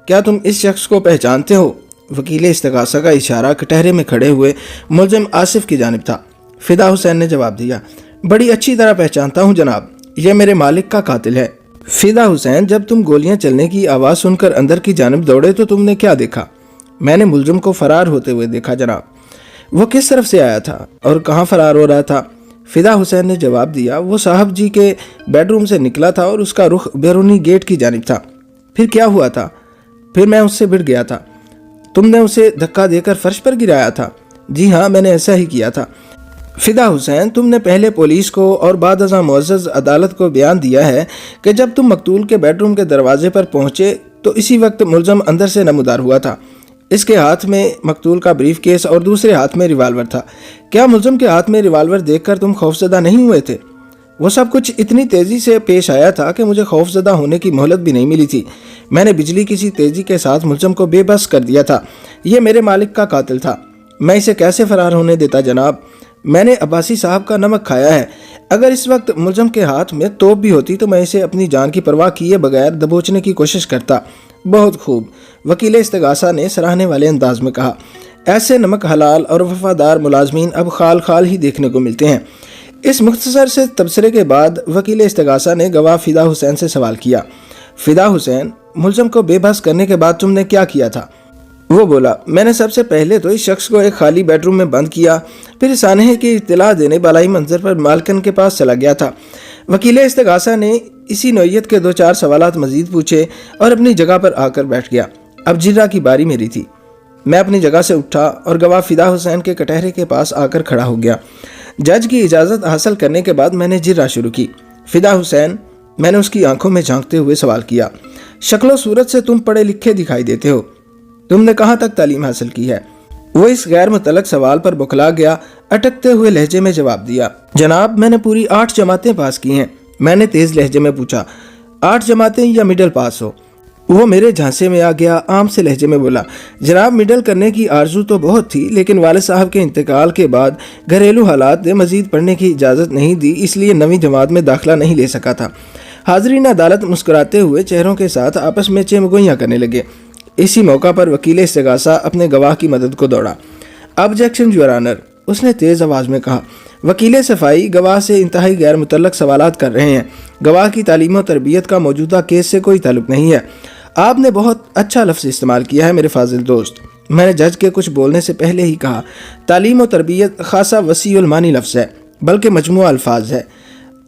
کیا تم اس شخص کو پہچانتے ہو؟ وکیل استغاثہ کا اشارہ کٹہرے میں کھڑے ہوئے ملزم آصف کی جانب تھا۔ فدا حسین نے جواب دیا، بڑی اچھی طرح پہچانتا ہوں جناب، یہ میرے مالک کا قاتل ہے۔ فدا حسین، جب تم گولیاں چلنے کی آواز سن کر اندر کی جانب دوڑے تو تم نے کیا دیکھا؟ میں نے ملزم کو فرار ہوتے ہوئے دیکھا جناب۔ وہ کس طرف سے آیا تھا اور کہاں فرار ہو رہا تھا؟ فدا حسین نے جواب دیا، وہ صاحب جی کے بیڈ روم سے نکلا تھا اور اس کا رخ بیرونی گیٹ کی جانب تھا۔ پھر کیا ہوا تھا؟ پھر میں اس سے بھڑ گیا تھا۔ تم نے اسے دھکا دے کر فرش پر گرایا تھا؟ جی ہاں، میں نے ایسا ہی کیا تھا۔ فدا حسین، تم نے پہلے پولیس کو اور بعد ازاں معزز عدالت کو بیان دیا ہے کہ جب تم مقتول کے بیڈ روم کے دروازے پر پہنچے تو اسی وقت ملزم اندر سے نمودار ہوا تھا۔ اس کے ہاتھ میں مقتول کا بریف کیس اور دوسرے ہاتھ میں ریوالور تھا۔ کیا ملزم کے ہاتھ میں ریوالور دیکھ کر تم خوفزدہ نہیں ہوئے تھے؟ وہ سب کچھ اتنی تیزی سے پیش آیا تھا کہ مجھے خوفزدہ ہونے کی مہلت بھی نہیں ملی تھی۔ میں نے بجلی کی سی تیزی کے ساتھ ملزم کو بے بس کر دیا تھا۔ یہ میرے مالک کا قاتل تھا، میں اسے کیسے فرار ہونے دیتا جناب؟ میں نے عباسی صاحب کا نمک کھایا ہے۔ اگر اس وقت ملزم کے ہاتھ میں توپ بھی ہوتی تو میں اسے اپنی جان کی پرواہ کیے بغیر دبوچنے کی کوشش کرتا۔ بہت خوب، وکیل استغاثہ نے سراہنے والے انداز میں کہا۔ ایسے نمک حلال اور وفادار ملازمین اب خال خال ہی دیکھنے کو ملتے ہیں۔ اس مختصر سے تبصرے کے بعد وکیل استغاثہ نے گواہ فدا حسین سے سوال کیا، فدا حسین، ملزم کو بے بس کرنے کے بعد تم نے کیا کیا تھا؟ وہ بولا، میں نے سب سے پہلے تو اس شخص کو ایک خالی بیڈ روم میں بند کیا، پھر سانحے کی اطلاع دینے بالائی منظر پر مالکن کے پاس چلا گیا تھا۔ وکیل استغاثہ نے اسی نوعیت کے 2-4 سوالات مزید پوچھے اور اپنی جگہ پر آ کر بیٹھ گیا۔ اب جرہ کی باری میری تھی۔ میں اپنی جگہ سے اٹھا اور گواہ فدا حسین کے کٹہرے کے پاس آ کر کھڑا ہو گیا۔ جج کی اجازت حاصل کرنے کے بعد میں نے جرہ شروع کی۔ فدا حسین، میں نے اس کی آنکھوں میں جھانکتے ہوئے سوال کیا، شکل و صورت سے تم پڑھے لکھے دکھائی دیتے ہو، تم نے کہاں تک تعلیم حاصل کی ہے؟ وہ اس غیر متعلق سوال پر بکھلا گیا، اٹکتے ہوئے لہجے میں جواب دیا، جناب میں نے پوری 8 جماعتیں پاس کی ہیں۔ میں نے تیز لہجے میں پوچھا، 8 جماعتیں یا مڈل پاس ہو؟ وہ میرے جھانسے میں آ گیا، عام سے لہجے میں بولا، جناب مڈل کرنے کی آرزو تو بہت تھی، لیکن والد صاحب کے انتقال کے بعد گھریلو حالات نے مزید پڑھنے کی اجازت نہیں دی، اس لیے 9ویں جماعت میں داخلہ نہیں لے سکا تھا۔ حاضرین عدالت مسکراتے ہوئے چہروں کے ساتھ آپس میں چمگوئیاں کرنے لگے۔ اسی موقع پر وکیل استغاثہ اپنے گواہ کی مدد کو دوڑا۔ آبجیکشن یور آنر، اس نے تیز آواز میں کہا۔ وکیل صفائی گواہ سے انتہائی غیر متعلق سوالات کر رہے ہیں۔ گواہ کی تعلیم و تربیت کا موجودہ کیس سے کوئی تعلق نہیں ہے۔ آپ نے بہت اچھا لفظ استعمال کیا ہے میرے فاضل دوست۔ میں نے جج کے کچھ بولنے سے پہلے ہی کہا، تعلیم و تربیت خاصا وسیع المانی لفظ ہے، بلکہ مجموعہ الفاظ ہے۔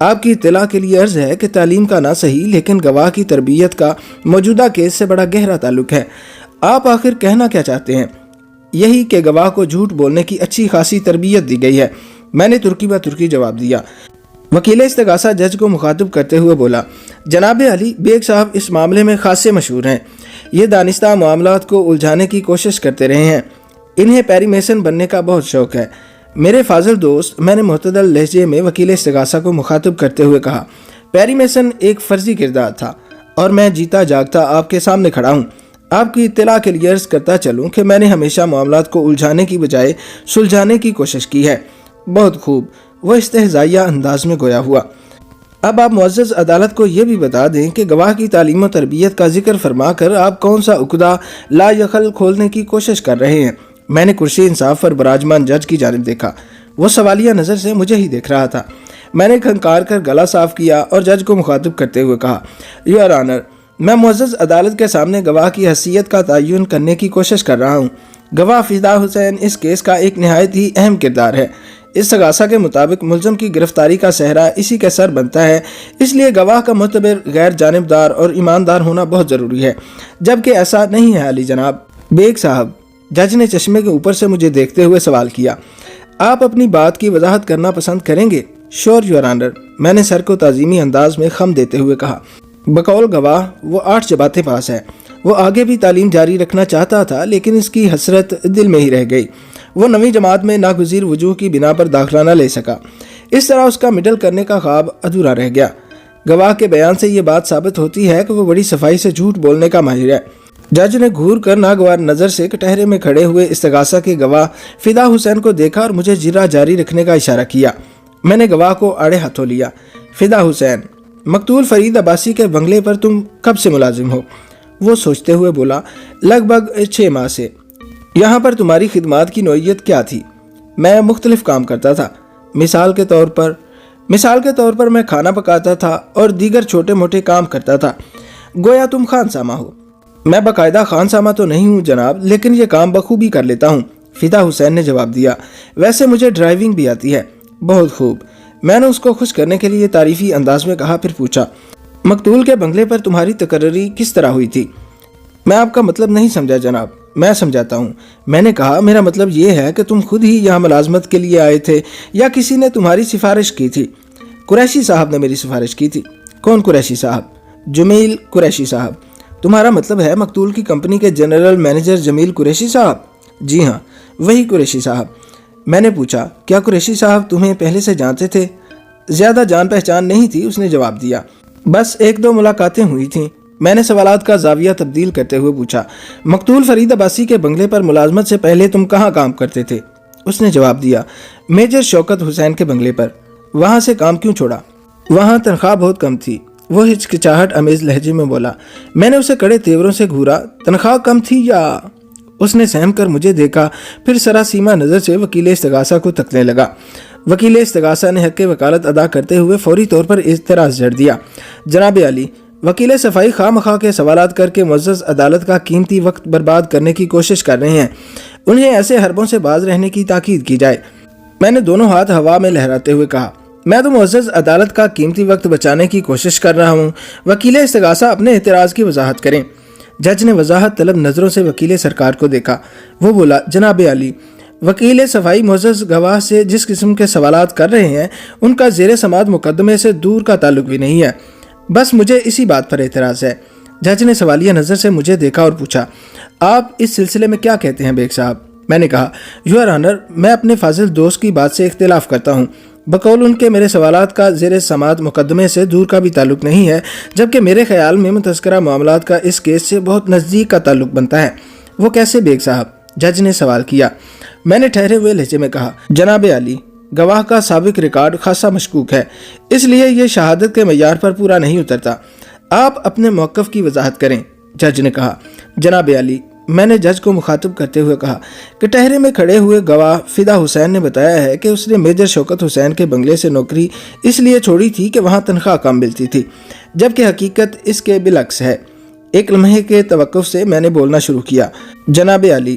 آپ کی اطلاع کے لیے عرض ہے کہ تعلیم کا نہ صحیح لیکن گواہ کی تربیت کا موجودہ کیس سے بڑا گہرا تعلق ہے۔ آپ آخر کہنا کیا چاہتے ہیں؟ یہی کہ گواہ کو جھوٹ بولنے کی اچھی خاصی تربیت دی گئی ہے، میں نے ترکی بہ ترکی جواب دیا۔ وکیل استغاثہ جج کو مخاطب کرتے ہوئے بولا، جناب علی، بیگ صاحب اس معاملے میں خاصے مشہور ہیں، یہ دانستہ معاملات کو الجھانے کی کوشش کرتے رہے ہیں، انہیں پیری میسن بننے کا بہت شوق ہے۔ میرے فاضل دوست، میں نے معتدل لہجے میں وکیل استغاثہ کو مخاطب کرتے ہوئے کہا، پیری میسن ایک فرضی کردار تھا اور میں جیتا جاگتا آپ کے سامنے کھڑا ہوں۔ آپ کی اطلاع کے لیے عرض کرتا چلوں کہ میں نے ہمیشہ معاملات کو الجھانے کی بجائے سلجھانے کی کوشش کی ہے۔ بہت خوب، وہ استہزائیہ انداز میں گویا ہوا۔ اب آپ معزز عدالت کو یہ بھی بتا دیں کہ گواہ کی تعلیم و تربیت کا ذکر فرما کر آپ کون سا عقدہ لا یخل کھولنے کی کوشش کر رہے ہیں۔ میں نے کرسی انصاف پر براجمان جج کی جانب دیکھا، وہ سوالیہ نظر سے مجھے ہی دیکھ رہا تھا۔ میں نے کھنکار کر گلا صاف کیا اور جج کو مخاطب کرتے ہوئے کہا، یور آنر، میں معزز عدالت کے سامنے گواہ کی حیثیت کا تعین کرنے کی کوشش کر رہا ہوں۔ گواہ فدا حسین اس کیس کا ایک نہایت ہی اہم کردار ہے۔ استغاثہ کے مطابق ملزم کی گرفتاری کا صحرا اسی کے سر بنتا ہے، اس لیے گواہ کا معتبر، غیر جانبدار اور ایماندار ہونا بہت ضروری ہے، جبکہ ایسا نہیں ہے علی جناب۔ بیگ صاحب، جج نے چشمے کے اوپر سے مجھے دیکھتے ہوئے سوال کیا، آپ اپنی بات کی وضاحت کرنا پسند کریں گے؟ شور یور آنر، میں نے سر کو تعظیمی انداز میں خم دیتے ہوئے کہا۔ بقول گواہ وہ 8 جماعتیں پاس ہے، وہ آگے بھی تعلیم جاری رکھنا چاہتا تھا لیکن اس کی حسرت دل میں ہی رہ گئی، وہ 9ویں جماعت میں ناگزیر وجوہ کی بنا پر داخلہ نہ لے سکا، اس طرح اس کا مڈل کرنے کا خواب ادھورا رہ گیا۔ گواہ کے بیان سے یہ بات ثابت ہوتی ہے کہ وہ بڑی صفائی سے جھوٹ بولنے کا ماہر ہے۔ جج نے گھور کر ناگوار نظر سے کٹہرے میں کھڑے ہوئے استغاثہ کے گواہ فدا حسین کو دیکھا اور مجھے جرہ جاری رکھنے کا اشارہ کیا۔ میں نے گواہ کو آڑے ہاتھوں لیا۔ فدا حسین، مقتول فرید عباسی کے بنگلے پر تم کب سے ملازم ہو؟ وہ سوچتے ہوئے بولا، لگ بھگ 6 ماہ سے۔ یہاں پر تمہاری خدمات کی نوعیت کیا تھی؟ میں مختلف کام کرتا تھا، مثال کے طور پر میں کھانا پکاتا تھا اور دیگر چھوٹے موٹے کام کرتا تھا۔ گویا تم خان سامہ ہو۔ میں باقاعدہ خان سامہ تو نہیں ہوں جناب، لیکن یہ کام بخوبی کر لیتا ہوں، فدا حسین نے جواب دیا۔ ویسے مجھے ڈرائیونگ بھی آتی ہے۔ بہت خوب، میں نے اس کو خوش کرنے کے لیے تعریفی انداز میں کہا، پھر پوچھا، مقتول کے بنگلے پر تمہاری تقرری کس طرح ہوئی تھی؟ میں آپ کا مطلب نہیں سمجھا جناب، میں سمجھاتا ہوں۔ میں نے کہا، میرا مطلب یہ ہے کہ تم خود ہی یہاں ملازمت کے لیے آئے تھے یا کسی نے تمہاری سفارش کی تھی؟ قریشی صاحب نے میری سفارش کی تھی۔ کون قریشی صاحب؟ جمیل قریشی صاحب۔ تمہارا مطلب ہے مقتول کی کمپنی کے جنرل مینیجر جمیل قریشی صاحب؟ جی ہاں، وہی قریشی صاحب۔ میں نے پوچھا، کیا قریشی صاحب تمہیں پہلے سے جانتے تھے؟ زیادہ جان پہچان نہیں تھی، اس نے جواب دیا، بس 1-2 ملاقاتیں ہوئی تھیں۔ میں نے سوالات کا زاویہ تبدیل کرتے ہوئے پوچھا، مقتول فرید عباسی کے بنگلے پر ملازمت سے پہلے تم کہاں کام کرتے تھے؟ اس نے جواب دیا، میجر شوکت حسین کے بنگلے پر۔ وہاں سے کام کیوں چھوڑا؟ وہاں تنخواہ بہت کم تھی، وہ ہچکچاہٹ امیز لہجے میں بولا۔ میں نے اسے کڑے تیوروں سے گھورا، تنخواہ کم تھی یا؟ اس نے سہم کر مجھے دیکھا، پھر سراسیمہ نظر سے وکیل استغاثہ کو تکنے لگا۔ وکیل استغاثہ نے حق وکالت ادا کرتے ہوئے فوری طور پر اعتراض جڑ دیا۔ جناب علی، وکیل صفائی خواہ مخواہ کے سوالات کر کے معزز عدالت کا قیمتی وقت برباد کرنے کی کوشش کر رہے ہیں، انہیں ایسے حربوں سے باز رہنے کی تاکید کی جائے۔ میں نے دونوں ہاتھ ہوا میں لہراتے ہوئے کہا، میں تو معزز عدالت کا قیمتی وقت بچانے کی کوشش کر رہا ہوں، وکیل استغاثہ اپنے اعتراض کی وضاحت کریں۔ جج نے وضاحت طلب نظروں سے وکیل سرکار کو دیکھا، وہ بولا، جناب علی، وکیل صفائی معزز گواہ سے جس قسم کے سوالات کر رہے ہیں ان کا زیر سماعت مقدمے سے دور کا تعلق بھی نہیں ہے، بس مجھے اسی بات پر اعتراض ہے۔ جج نے سوالیہ نظر سے مجھے دیکھا اور پوچھا، آپ اس سلسلے میں کیا کہتے ہیں بیگ صاحب؟ میں نے کہا، یور آنر، میں اپنے فاضل دوست کی بات سے اختلاف کرتا ہوں۔ بقول ان کے میرے سوالات کا زیر سماعت مقدمے سے دور کا بھی تعلق نہیں ہے، جبکہ میرے خیال میں متذکرہ معاملات کا اس کیس سے بہت نزدیک کا تعلق بنتا ہے۔ وہ کیسے بیگ صاحب؟ جج نے سوال کیا۔ میں نے ٹھہرے ہوئے لہجے میں کہا، جناب علی، گواہ کا سابق ریکارڈ خاصا مشکوک ہے، اس لیے یہ شہادت کے معیار پر پورا نہیں اترتا۔ آپ اپنے موقف کی وضاحت کریں۔ جج نے کہا، جناب علی، میں نے جج کو مخاطب کرتے ہوئے کہا کہ ٹہرے میں کھڑے ہوئے گواہ فدا حسین نے بتایا ہے کہ اس نے میجر شوکت حسین کے بنگلے سے نوکری اس لیے چھوڑی تھی کہ وہاں تنخواہ کم ملتی تھی، جبکہ حقیقت اس کے بالعکس ہے۔ ایک لمحے کے توقف سے میں نے بولنا شروع کیا، جناب علی،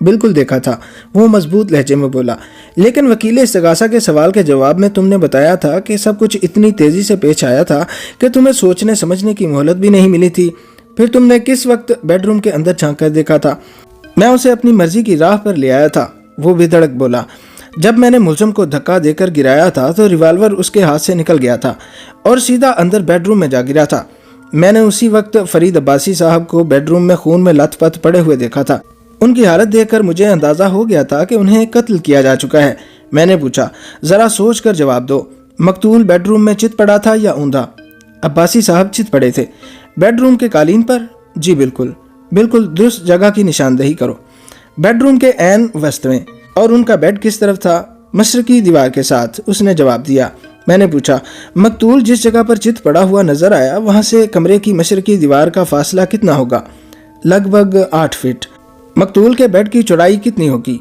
بالکل دیکھا تھا، وہ مضبوط لہجے میں بولا۔ لیکن وکیل استغاثہ کے سوال کے جواب میں تم نے بتایا تھا کہ سب کچھ اتنی تیزی سے پیش آیا تھا کہ تمہیں سوچنے سمجھنے کی مہلت بھی نہیں ملی تھی۔ پھر تم نے کس وقت بیڈ روم کے اندر جھانک کر دیکھا تھا؟ میں اسے اپنی مرضی کی راہ پر لے آیا تھا، وہ بے دھڑک بولا۔ جب میں نے ملزم کو دھکا دے کر گرایا تھا تو ریوالور اس کے ہاتھ سے نکل گیا تھا اور سیدھا اندر بیڈ روم میں جا گرا تھا۔ میں نے اسی وقت فرید عباسی صاحب کو بیڈ روم میں خون میں لت پت پڑے ہوئے دیکھا تھا۔ ان کی حالت دیکھ کر مجھے اندازہ ہو گیا تھا کہ انہیں قتل کیا جا چکا ہے۔ میں نے پوچھا، ذرا سوچ کر جواب دو، مقتول بیڈ روم میں چت پڑا تھا یا اوندا؟ عباسی صاحب چت پڑے تھے۔ بیڈ روم کے قالین پر؟ جی بالکل درست جگہ کی نشاندہی کرو۔ بیڈ روم کے عین وسط میں۔ اور ان کا بیڈ کس طرف تھا؟ مشرقی دیوار کے ساتھ، اس نے جواب دیا۔ میں نے پوچھا، مقتول جس جگہ پر چت پڑا ہوا نظر آیا وہاں سے کمرے کی مشرقی دیوار کا فاصلہ کتنا ہوگا؟ لگ بھگ 8 فٹ۔ مقتول کے بیڈ کی چوڑائی کتنی ہوگی؟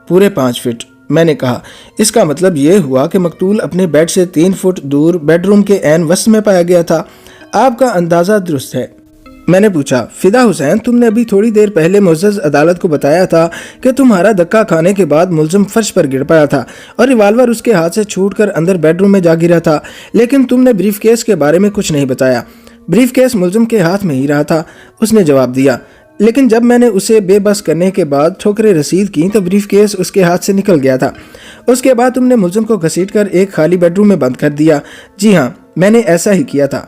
پورے 5 فٹ۔ میں نے کہا، اس کا مطلب یہ ہوا کہ مقتول اپنے بیڈ سے 3 فٹ دور بیڈ روم کے عین وسط میں پایا گیا تھا۔ آپ کا اندازہ درست ہے۔ میں نے پوچھا، فدا حسین، تم نے ابھی تھوڑی دیر پہلے معزز عدالت کو بتایا تھا کہ تمہارا دھکا کھانے کے بعد ملزم فرش پر گر پڑا تھا اور ریوالور اس کے ہاتھ سے چھوٹ کر اندر بیڈ روم میں جا گرا تھا، لیکن تم نے بریف کیس کے بارے میں کچھ نہیں بتایا۔ بریف کیس ملزم کے ہاتھ میں ہی رہا تھا، اس نے جواب دیا، لیکن جب میں نے اسے بے بس کرنے کے بعد ٹھوکریں رسید کی تو بریف کیس اس کے ہاتھ سے نکل گیا تھا۔ اس کے بعد تم نے ملزم کو گھسیٹ کر ایک خالی بیڈ روم میں بند کر دیا۔ جی ہاں، میں نے ایسا ہی کیا تھا۔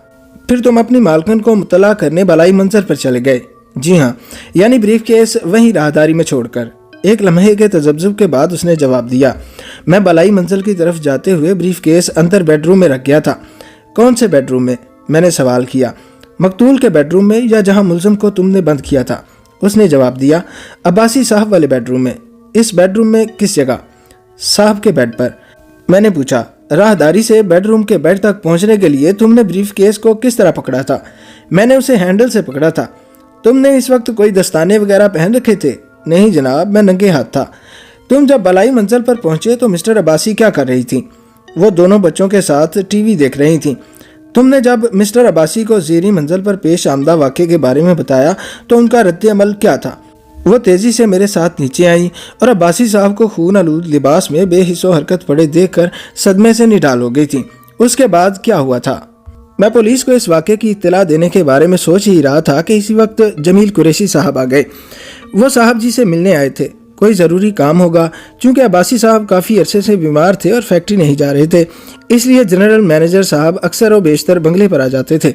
پھر تم اپنی مالکن کو مطلع کرنے بالائی منزل پر چلے گئے؟ جی ہاں، یعنی بریف کیس وہیں راہداری میں چھوڑ کر۔ ایک لمحے کے تذبذب کے بعد اس نے جواب دیا، میں بالائی منزل کی طرف جاتے ہوئے بریف کیس اندر بیڈ روم میں رکھ گیا تھا۔ کون سے بیڈ روم میں؟ میں نے سوال کیا۔ مقتول کے بیڈ روم میں یا جہاں ملزم کو تم نے بند کیا تھا؟ اس نے جواب دیا، عباسی صاحب والے بیڈ روم میں۔ اس بیڈ روم میں کس جگہ؟ صاحب کے بیڈ پر۔ میں نے پوچھا، راہداری سے بیڈ روم کے بیڈ تک پہنچنے کے لیے تم نے بریف کیس کو کس طرح پکڑا تھا؟ میں نے اسے ہینڈل سے پکڑا تھا۔ تم نے اس وقت کوئی دستانے وغیرہ پہن رکھے تھے؟ نہیں جناب، میں ننگے ہاتھ تھا۔ تم جب بالائی منزل پر پہنچے تو مسٹر عباسی کیا کر رہی تھیں؟ وہ دونوں بچوں کے ساتھ ٹی وی دیکھ رہی تھیں۔ تم نے جب مسٹر عباسی کو زیریں منزل پر پیش آمدہ واقعے کے بارے میں بتایا تو ان کا رد عمل کیا تھا؟ وہ تیزی سے میرے ساتھ نیچے آئیں اور عباسی صاحب کو خون آلود لباس میں بے حس و حرکت پڑے دیکھ کر صدمے سے نڈال ہو گئی تھیں۔ اس کے بعد کیا ہوا تھا؟ میں پولیس کو اس واقعے کی اطلاع دینے کے بارے میں سوچ ہی رہا تھا کہ اسی وقت جمیل قریشی صاحب آ گئے۔ وہ صاحب جی سے ملنے آئے تھے، کوئی ضروری کام ہوگا، چونکہ عباسی صاحب کافی عرصے سے بیمار تھے اور فیکٹری نہیں جا رہے تھے، اس لیے جنرل مینیجر صاحب اکثر و بیشتر بنگلے پر آ جاتے تھے۔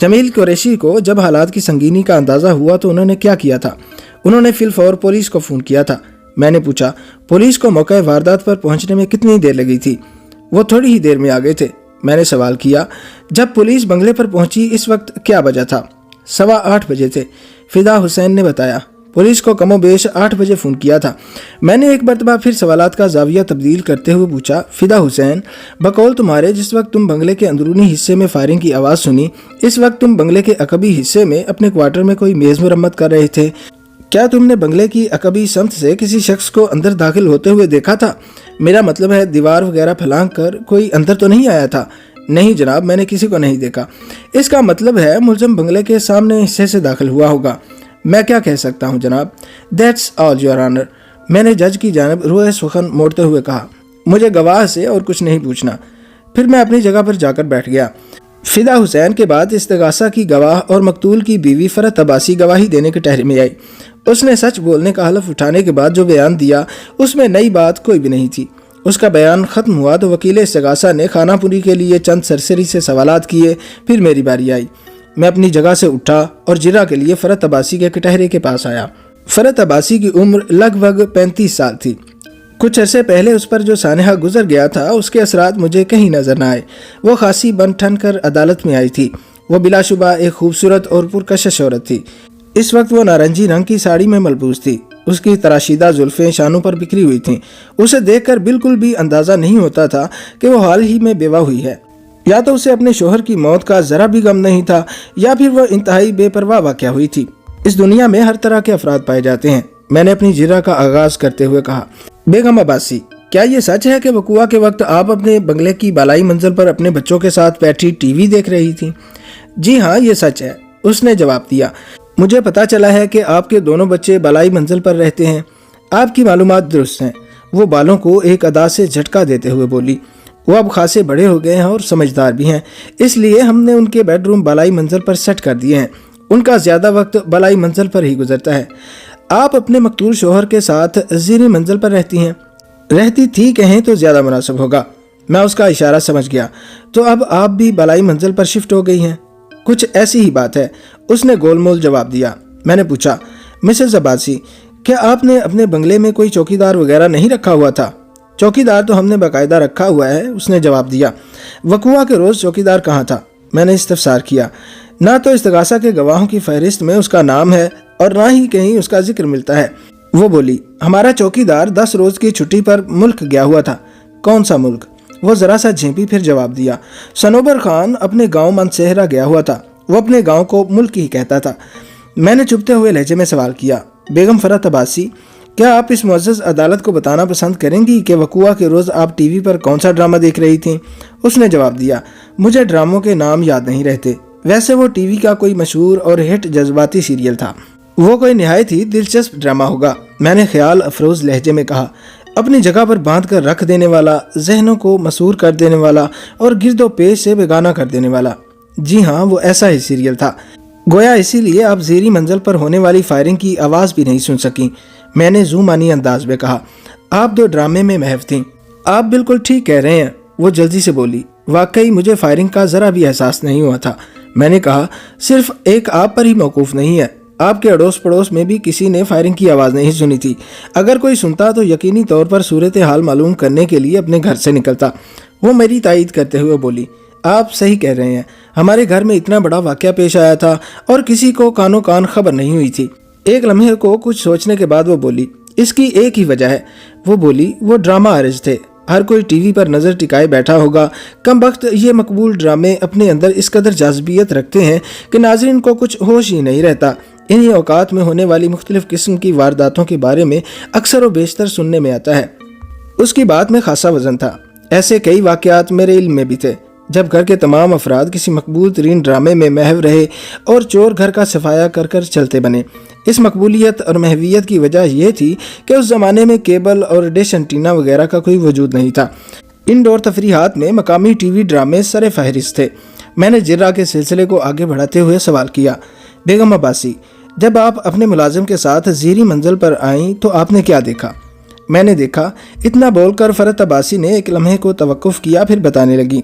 جمیل قریشی کو جب حالات کی سنگینی کا اندازہ ہوا تو انہوں نے کیا کیا تھا؟ انہوں نے فی الفور پولیس کو فون کیا تھا۔ میں نے پوچھا، پولیس کو موقع واردات پر پہنچنے میں کتنی دیر لگی تھی؟ وہ تھوڑی ہی دیر میں آ گئے تھے۔ میں نے سوال کیا، جب پولیس بنگلے پر پہنچی اس وقت کیا بجا تھا؟ 8:15 بجے تھے، فدا حسین نے بتایا۔ پولیس کو کم و بیش 8 بجے فون کیا تھا۔ میں نے ایک مرتبہ پھر سوالات کا زاویہ تبدیل کرتے ہوئے پوچھا، فدا حسین، بقول تمہارے جس وقت تم بنگلے کے اندرونی حصے میں فائرنگ کی آواز سنی، اس وقت تم بنگلے کے عقبی حصے میں اپنے کوارٹر میں کوئی میز مرمت کر رہے تھے، کیا تم نے بنگلے کی عقبی سمت سے کسی شخص کو اندر داخل ہوتے ہوئے دیکھا تھا؟ میرا مطلب ہے دیوار وغیرہ پھلانگ کر کوئی اندر تو نہیں آیا تھا؟ نہیں جناب، میں نے کسی کو نہیں دیکھا۔ اس کا مطلب ہے ملزم بنگلے کے سامنے حصے سے داخل ہوا ہوگا۔ میں کیا کہہ سکتا ہوں جناب؟ دیٹس آل یور آنر، میں نے جج کی جانب روح سخن موڑتے ہوئے کہا۔ مجھے گواہ سے اور کچھ نہیں پوچھنا۔ پھر میں اپنی جگہ پر جا کر بیٹھ گیا۔ فدا حسین کے بعد استغاثہ کی گواہ اور مقتول کی بیوی فرت عباسی گواہی دینے کے ٹھہرے میں آئی۔ اس نے سچ بولنے کا حلف اٹھانے کے بعد جو بیان دیا اس میں نئی بات کوئی بھی نہیں تھی۔ اس کا بیان ختم ہوا تو وکیل استغاثہ نے خانہ پوری کے لیے چند سرسری سے سوالات کیے، پھر میری باری آئی۔ میں اپنی جگہ سے اٹھا اور جرا کے لیے فرت عباسی کے کٹہرے کے پاس آیا۔ فرت عباسی کی عمر لگ بھگ 35 سال تھی۔ کچھ عرصے پہلے اس پر جو سانحہ گزر گیا تھا اس کے اثرات مجھے کہیں نظر نہ آئے۔ وہ خاصی بن ٹھن کر عدالت میں آئی تھی۔ وہ بلا شبہ ایک خوبصورت اور پرکشش عورت تھی۔ اس وقت وہ نارنجی رنگ کی ساڑی میں ملبوس تھی۔ اس کی تراشیدہ زلفیں شانوں پر بکھری ہوئی تھیں۔ اسے دیکھ کر بالکل بھی اندازہ نہیں ہوتا تھا کہ وہ حال ہی میں بیوہ ہوئی ہے۔ یا تو اسے اپنے شوہر کی موت کا ذرا بھی غم نہیں تھا یا پھر وہ انتہائی بے پرواہ واقع ہوئی تھی۔ اس دنیا میں ہر طرح کے افراد پائے جاتے ہیں، میں نے اپنی جرا کا آغاز کرتے ہوئے کہا۔ بیگم عباسی، کیا یہ سچ ہے کہ وقوع کے وقت آپ اپنے بنگلے کی بالائی منزل پر اپنے بچوں کے ساتھ بیٹھی ٹی وی دیکھ رہی تھی؟ جی ہاں، یہ سچ ہے، اس نے جواب دیا۔ مجھے پتا چلا ہے کہ آپ کے دونوں بچے بالائی منزل پر رہتے ہیں۔ آپ کی معلومات درست ہیں۔ وہ بالوں کو ایک ادا سے جھٹکا دیتے ہوئے بولی۔ وہ اب خاصے بڑے ہو گئے ہیں اور سمجھدار بھی ہیں، اس لیے ہم نے ان کے بیڈ روم بالائی منزل پر سیٹ کر دیے ہیں۔ ان کا زیادہ وقت بالائی منزل پر ہی گزرتا ہے۔ آپ اپنے مقتول شوہر کے ساتھ زیریں منزل پر رہتی ہیں؟ رہتی تھی کہیں تو زیادہ مناسب ہوگا۔ میں اس کا اشارہ سمجھ گیا۔ تو اب آپ بھی بالائی منزل پر شفٹ ہو گئی ہیں؟ کچھ ایسی ہی بات ہے، اس نے گول مول جواب دیا۔ میں نے پوچھا، مسز عباسی، کیا آپ نے اپنے بنگلے میں کوئی چوکیدار وغیرہ نہیں رکھا ہوا تھا؟ چوکیدار تو ہم نے باقاعدہ رکھا ہوا ہے، اس نے جواب دیا۔ وقوعہ کے روز چوکیدار کہاں تھا؟ میں نے استفسار کیا۔ نہ تو استغاثہ کے گواہوں کی فہرست میں اس کا نام ہے اور نہ ہی کہیں اس کا ذکر ملتا ہے۔ وہ بولی، ہمارا چوکیدار 10 روز کی چھٹی پر ملک گیا ہوا تھا۔ کون سا ملک؟ وہ ذرا سا جھینپی پھر جواب دیا۔ صنوبر خان اپنے گاؤں منسہرہ گیا ہوا تھا۔ وہ اپنے گاؤں کو ملک ہی کہتا تھا۔ میں نے چپتے ہوئے لہجے میں سوال کیا، بیگم فرحت عباسی، کیا آپ اس معزز عدالت کو بتانا پسند کریں گی کہ وقوعہ کے روز آپ ٹی وی پر کون سا ڈرامہ دیکھ رہی تھیں؟ اس نے جواب دیا، مجھے ڈراموں کے نام یاد نہیں رہتے، ویسے وہ ٹی وی کا کوئی مشہور اور ہٹ جذباتی سیریل تھا۔ وہ کوئی نہایت ہی دلچسپ ڈرامہ ہوگا، میں نے خیال افروز لہجے میں کہا، اپنی جگہ پر باندھ کر رکھ دینے والا، ذہنوں کو مسحور کر دینے والا اور گرد و پیش سے بیگانہ کر دینے والا۔ جی ہاں، وہ ایسا ہی سیریل تھا۔ گویا اسی لیے آپ زیریں منزل پر ہونے والی فائرنگ کی آواز بھی نہیں سن سکیں، میں نے زومانی انداز میں کہا۔ آپ 2 ڈرامے میں محو تھیں۔ آپ بالکل ٹھیک کہہ رہے ہیں، وہ جلدی سے بولی۔ واقعی مجھے فائرنگ کا ذرا بھی احساس نہیں ہوا تھا۔ میں نے کہا، صرف ایک آپ پر ہی موقوف نہیں ہے، آپ کے اڑوس پڑوس میں بھی کسی نے فائرنگ کی آواز نہیں سنی تھی۔ اگر کوئی سنتا تو یقینی طور پر صورتحال معلوم کرنے کے لیے اپنے گھر سے نکلتا۔ وہ میری تائید کرتے ہوئے بولی، آپ صحیح کہہ رہے ہیں، ہمارے گھر میں اتنا بڑا واقعہ پیش آیا تھا اور کسی کو کانوں کان خبر نہیں ہوئی تھی۔ ایک لمحے کو کچھ سوچنے کے بعد وہ بولی، اس کی ایک ہی وجہ ہے۔ وہ بولی، وہ ڈرامہ عارض تھے، ہر کوئی ٹی وی پر نظر ٹکائے بیٹھا ہوگا۔ کم وقت یہ مقبول ڈرامے اپنے اندر اس قدر جاذبیت رکھتے ہیں کہ ناظرین کو کچھ ہوش ہی نہیں رہتا۔ انہی اوقات میں ہونے والی مختلف قسم کی وارداتوں کے بارے میں اکثر و بیشتر سننے میں آتا ہے۔ اس کی بات میں خاصا وزن تھا۔ ایسے کئی واقعات میرے علم میں بھی تھے جب گھر کے تمام افراد کسی مقبول ترین ڈرامے میں محو رہے اور چور گھر کا صفایا کر کر چلتے بنے۔ اس مقبولیت اور محویت کی وجہ یہ تھی کہ اس زمانے میں کیبل اور ڈش انٹینا وغیرہ کا کوئی وجود نہیں تھا۔ انڈور تفریحات میں مقامی ٹی وی ڈرامے سر فہرست تھے۔ میں نے جرہ کے سلسلے کو آگے بڑھاتے ہوئے سوال کیا، بیگم عباسی، جب آپ اپنے ملازم کے ساتھ زیریں منزل پر آئیں تو آپ نے کیا دیکھا؟ میں نے دیکھا، اتنا بول کر فرحت عباسی نے ایک لمحے کو توقف کیا، پھر بتانے لگی۔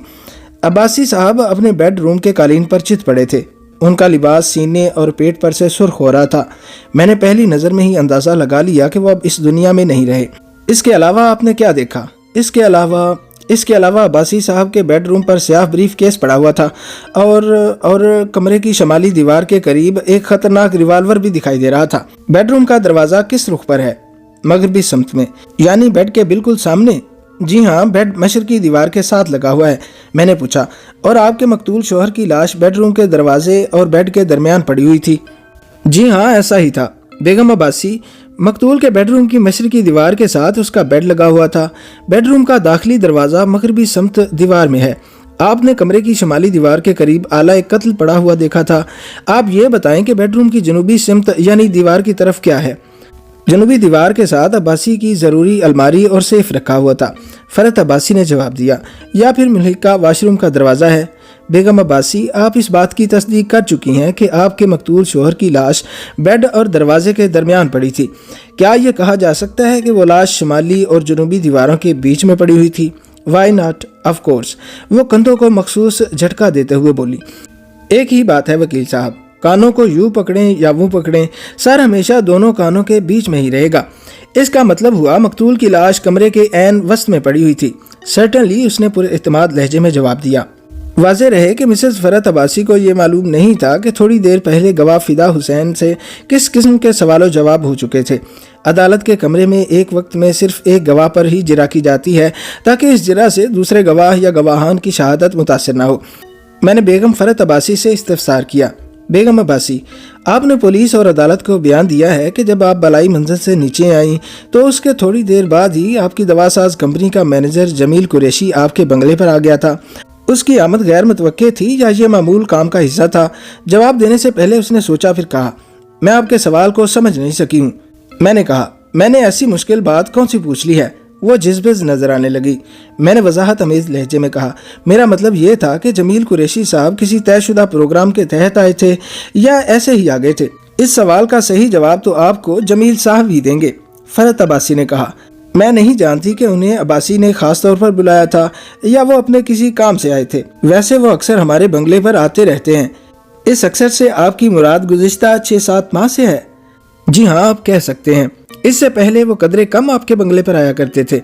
عباسی صاحب اپنے بیڈ روم کے قالین پر چت پڑے تھے۔ ان کا لباس سینے اور پیٹ پر سے سرخ ہو رہا تھا۔ میں نے پہلی نظر میں ہی اندازہ لگا لیا کہ وہ اب اس دنیا میں نہیں رہے۔ اس کے علاوہ آپ نے کیا دیکھا؟ اس کے علاوہ عباسی صاحب کے بیڈ روم پر سیاہ بریف کیس پڑا ہوا تھا اور کمرے کی شمالی دیوار کے قریب ایک خطرناک ریوالور بھی دکھائی دے رہا تھا۔ بیڈ روم کا دروازہ کس رخ پر ہے؟ مغربی سمت میں، یعنی بیڈ کے بالکل سامنے؟ جی ہاں، بیڈ مشرقی دیوار کے ساتھ لگا ہوا ہے، میں نے پوچھا۔ اور آپ کے مقتول شوہر کی لاش بیڈ روم کے دروازے اور بیڈ کے درمیان پڑی ہوئی تھی؟ جی ہاں، ایسا ہی تھا بیگم عباسی۔ مقتول کے بیڈ روم کی مشرقی دیوار کے ساتھ اس کا بیڈ لگا ہوا تھا۔ بیڈ روم کا داخلی دروازہ مغربی سمت دیوار میں ہے۔ آپ نے کمرے کی شمالی دیوار کے قریب آلہ قتل پڑا ہوا دیکھا تھا۔ آپ یہ بتائیں کہ بیڈ روم کی جنوبی سمت یعنی دیوار کی طرف کیا ہے؟ جنوبی دیوار کے ساتھ عباسی کی ضروری الماری اور سیف رکھا ہوا تھا، فرحت عباسی نے جواب دیا، یا پھر ملحقہ واش روم کا دروازہ ہے۔ بیگم عباسی، آپ اس بات کی تصدیق کر چکی ہیں کہ آپ کے مقتول شوہر کی لاش بیڈ اور دروازے کے درمیان پڑی تھی۔ کیا یہ کہا جا سکتا ہے کہ وہ لاش شمالی اور جنوبی دیواروں کے بیچ میں پڑی ہوئی تھی؟ وائی ناٹ، آف کورس، وہ کندھوں کو مخصوص جھٹکا دیتے ہوئے بولی۔ ایک ہی بات ہے وکیل صاحب، کانوں کو یوں پکڑیں یا وہ پکڑیں، سر ہمیشہ دونوں کانوں کے بیچ میں ہی رہے گا۔ اس کا مطلب ہوا مقتول کی لاش کمرے کے عین وسط میں پڑی ہوئی تھی۔ سرٹنلی، اس نے پر اعتماد لہجے میں جواب دیا۔ واضح رہے کہ مسز فرحت عباسی کو یہ معلوم نہیں تھا کہ تھوڑی دیر پہلے گواہ فدا حسین سے کس قسم کے سوال و جواب ہو چکے تھے۔ عدالت کے کمرے میں ایک وقت میں صرف ایک گواہ پر ہی جرا کی جاتی ہے تاکہ اس جرا سے دوسرے گواہ یا گواہان کی شہادت متاثر نہ ہو۔ میں نے بیگم فرحت عباسی سے استفسار کیا، بیگم عباسی، آپ نے پولیس اور عدالت کو بیان دیا ہے کہ جب آپ بالائی منزل سے نیچے آئیں تو اس کے تھوڑی دیر بعد ہی آپ کی دوا ساز کمپنی کا مینیجر جمیل قریشی آپ کے بنگلے پر آ گیا تھا۔ اس کی آمد غیر متوقع تھی یا یہ معمول کام کا حصہ تھا؟ جواب دینے سے پہلے اس نے سوچا، پھر کہا، میں آپ کے سوال کو سمجھ نہیں سکی ہوں۔ میں نے کہا، میں نے ایسی مشکل بات کون سی پوچھ لی ہے؟ وہ جذبز نظر آنے لگی۔ میں نے وضاحت امیز لہجے میں کہا، میرا مطلب یہ تھا کہ جمیل قریشی صاحب کسی طے شدہ پروگرام کے تحت آئے تھے یا ایسے ہی آ گئے تھے؟ اس سوال کا صحیح جواب تو آپ کو جمیل صاحب ہی دیں گے، فرحت عباسی نے کہا۔ میں نہیں جانتی کہ انہیں عباسی نے خاص طور پر بلایا تھا یا وہ اپنے کسی کام سے آئے تھے۔ ویسے وہ اکثر ہمارے بنگلے پر آتے رہتے ہیں۔ اس اکثر سے آپ کی مراد گزشتہ 6-7 ماہ سے ہے؟ جی ہاں، آپ کہہ سکتے ہیں۔ اس سے پہلے وہ قدرے کم آپ کے بنگلے پر آیا کرتے تھے؟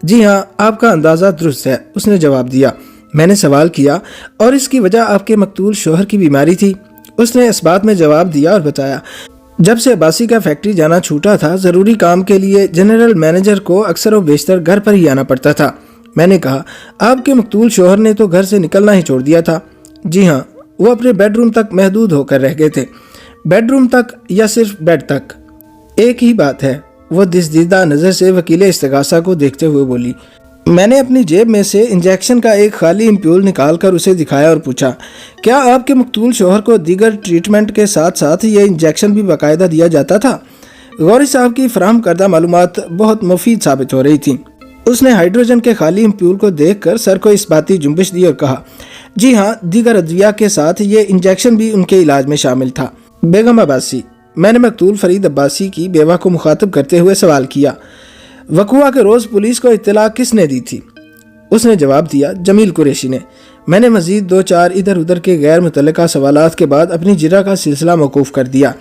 جی ہاں، آپ کا اندازہ درست ہے، اس نے جواب دیا۔ میں نے سوال کیا، اور اس کی وجہ آپ کے مقتول شوہر کی بیماری تھی؟ اس نے اس بات میں جواب دیا اور بتایا، جب سے عباسی کا فیکٹری جانا چھوٹا تھا، ضروری کام کے لیے جنرل مینیجر کو اکثر و بیشتر گھر پر ہی آنا پڑتا تھا۔ میں نے کہا، آپ کے مقتول شوہر نے تو گھر سے نکلنا ہی چھوڑ دیا تھا؟ جی ہاں، وہ اپنے بیڈ روم تک محدود ہو کر رہ گئے تھے۔ بیڈ روم تک یا صرف بیڈ تک؟ ایک ہی بات ہے، وہ دزدیدہ نظر سے وکیل استغاثہ کو دیکھتے ہوئے بولی۔ میں نے اپنی جیب میں سے انجیکشن کا ایک خالی امپیول نکال کر اسے دکھایا اور پوچھا، کیا آپ کے مقتول شوہر کو دیگر ٹریٹمنٹ کے ساتھ ساتھ یہ انجیکشن بھی باقاعدہ دیا جاتا تھا؟ غوری صاحب کی فراہم کردہ معلومات بہت مفید ثابت ہو رہی تھیں۔ اس نے ہائیڈروجن کے خالی امپیول کو دیکھ کر سر کو اس باتی جنبش دی اور کہا، جی ہاں، دیگر ادویہ کے ساتھ یہ انجیکشن بھی ان کے علاج میں شامل تھا۔ بیگم عباسی، میں نے مقتول فرید عباسی کی بیوہ کو مخاطب کرتے ہوئے سوال کیا، وقوعہ کے روز پولیس کو اطلاع کس نے دی تھی؟ اس نے جواب دیا، جمیل قریشی نے۔ میں نے مزید 2-4 ادھر ادھر کے غیر متعلقہ سوالات کے بعد اپنی جرح کا سلسلہ موقوف کر دیا۔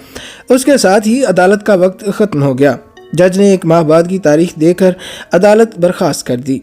اس کے ساتھ ہی عدالت کا وقت ختم ہو گیا۔ جج نے 1 ماہ بعد کی تاریخ دے کر عدالت برخاست کر دی۔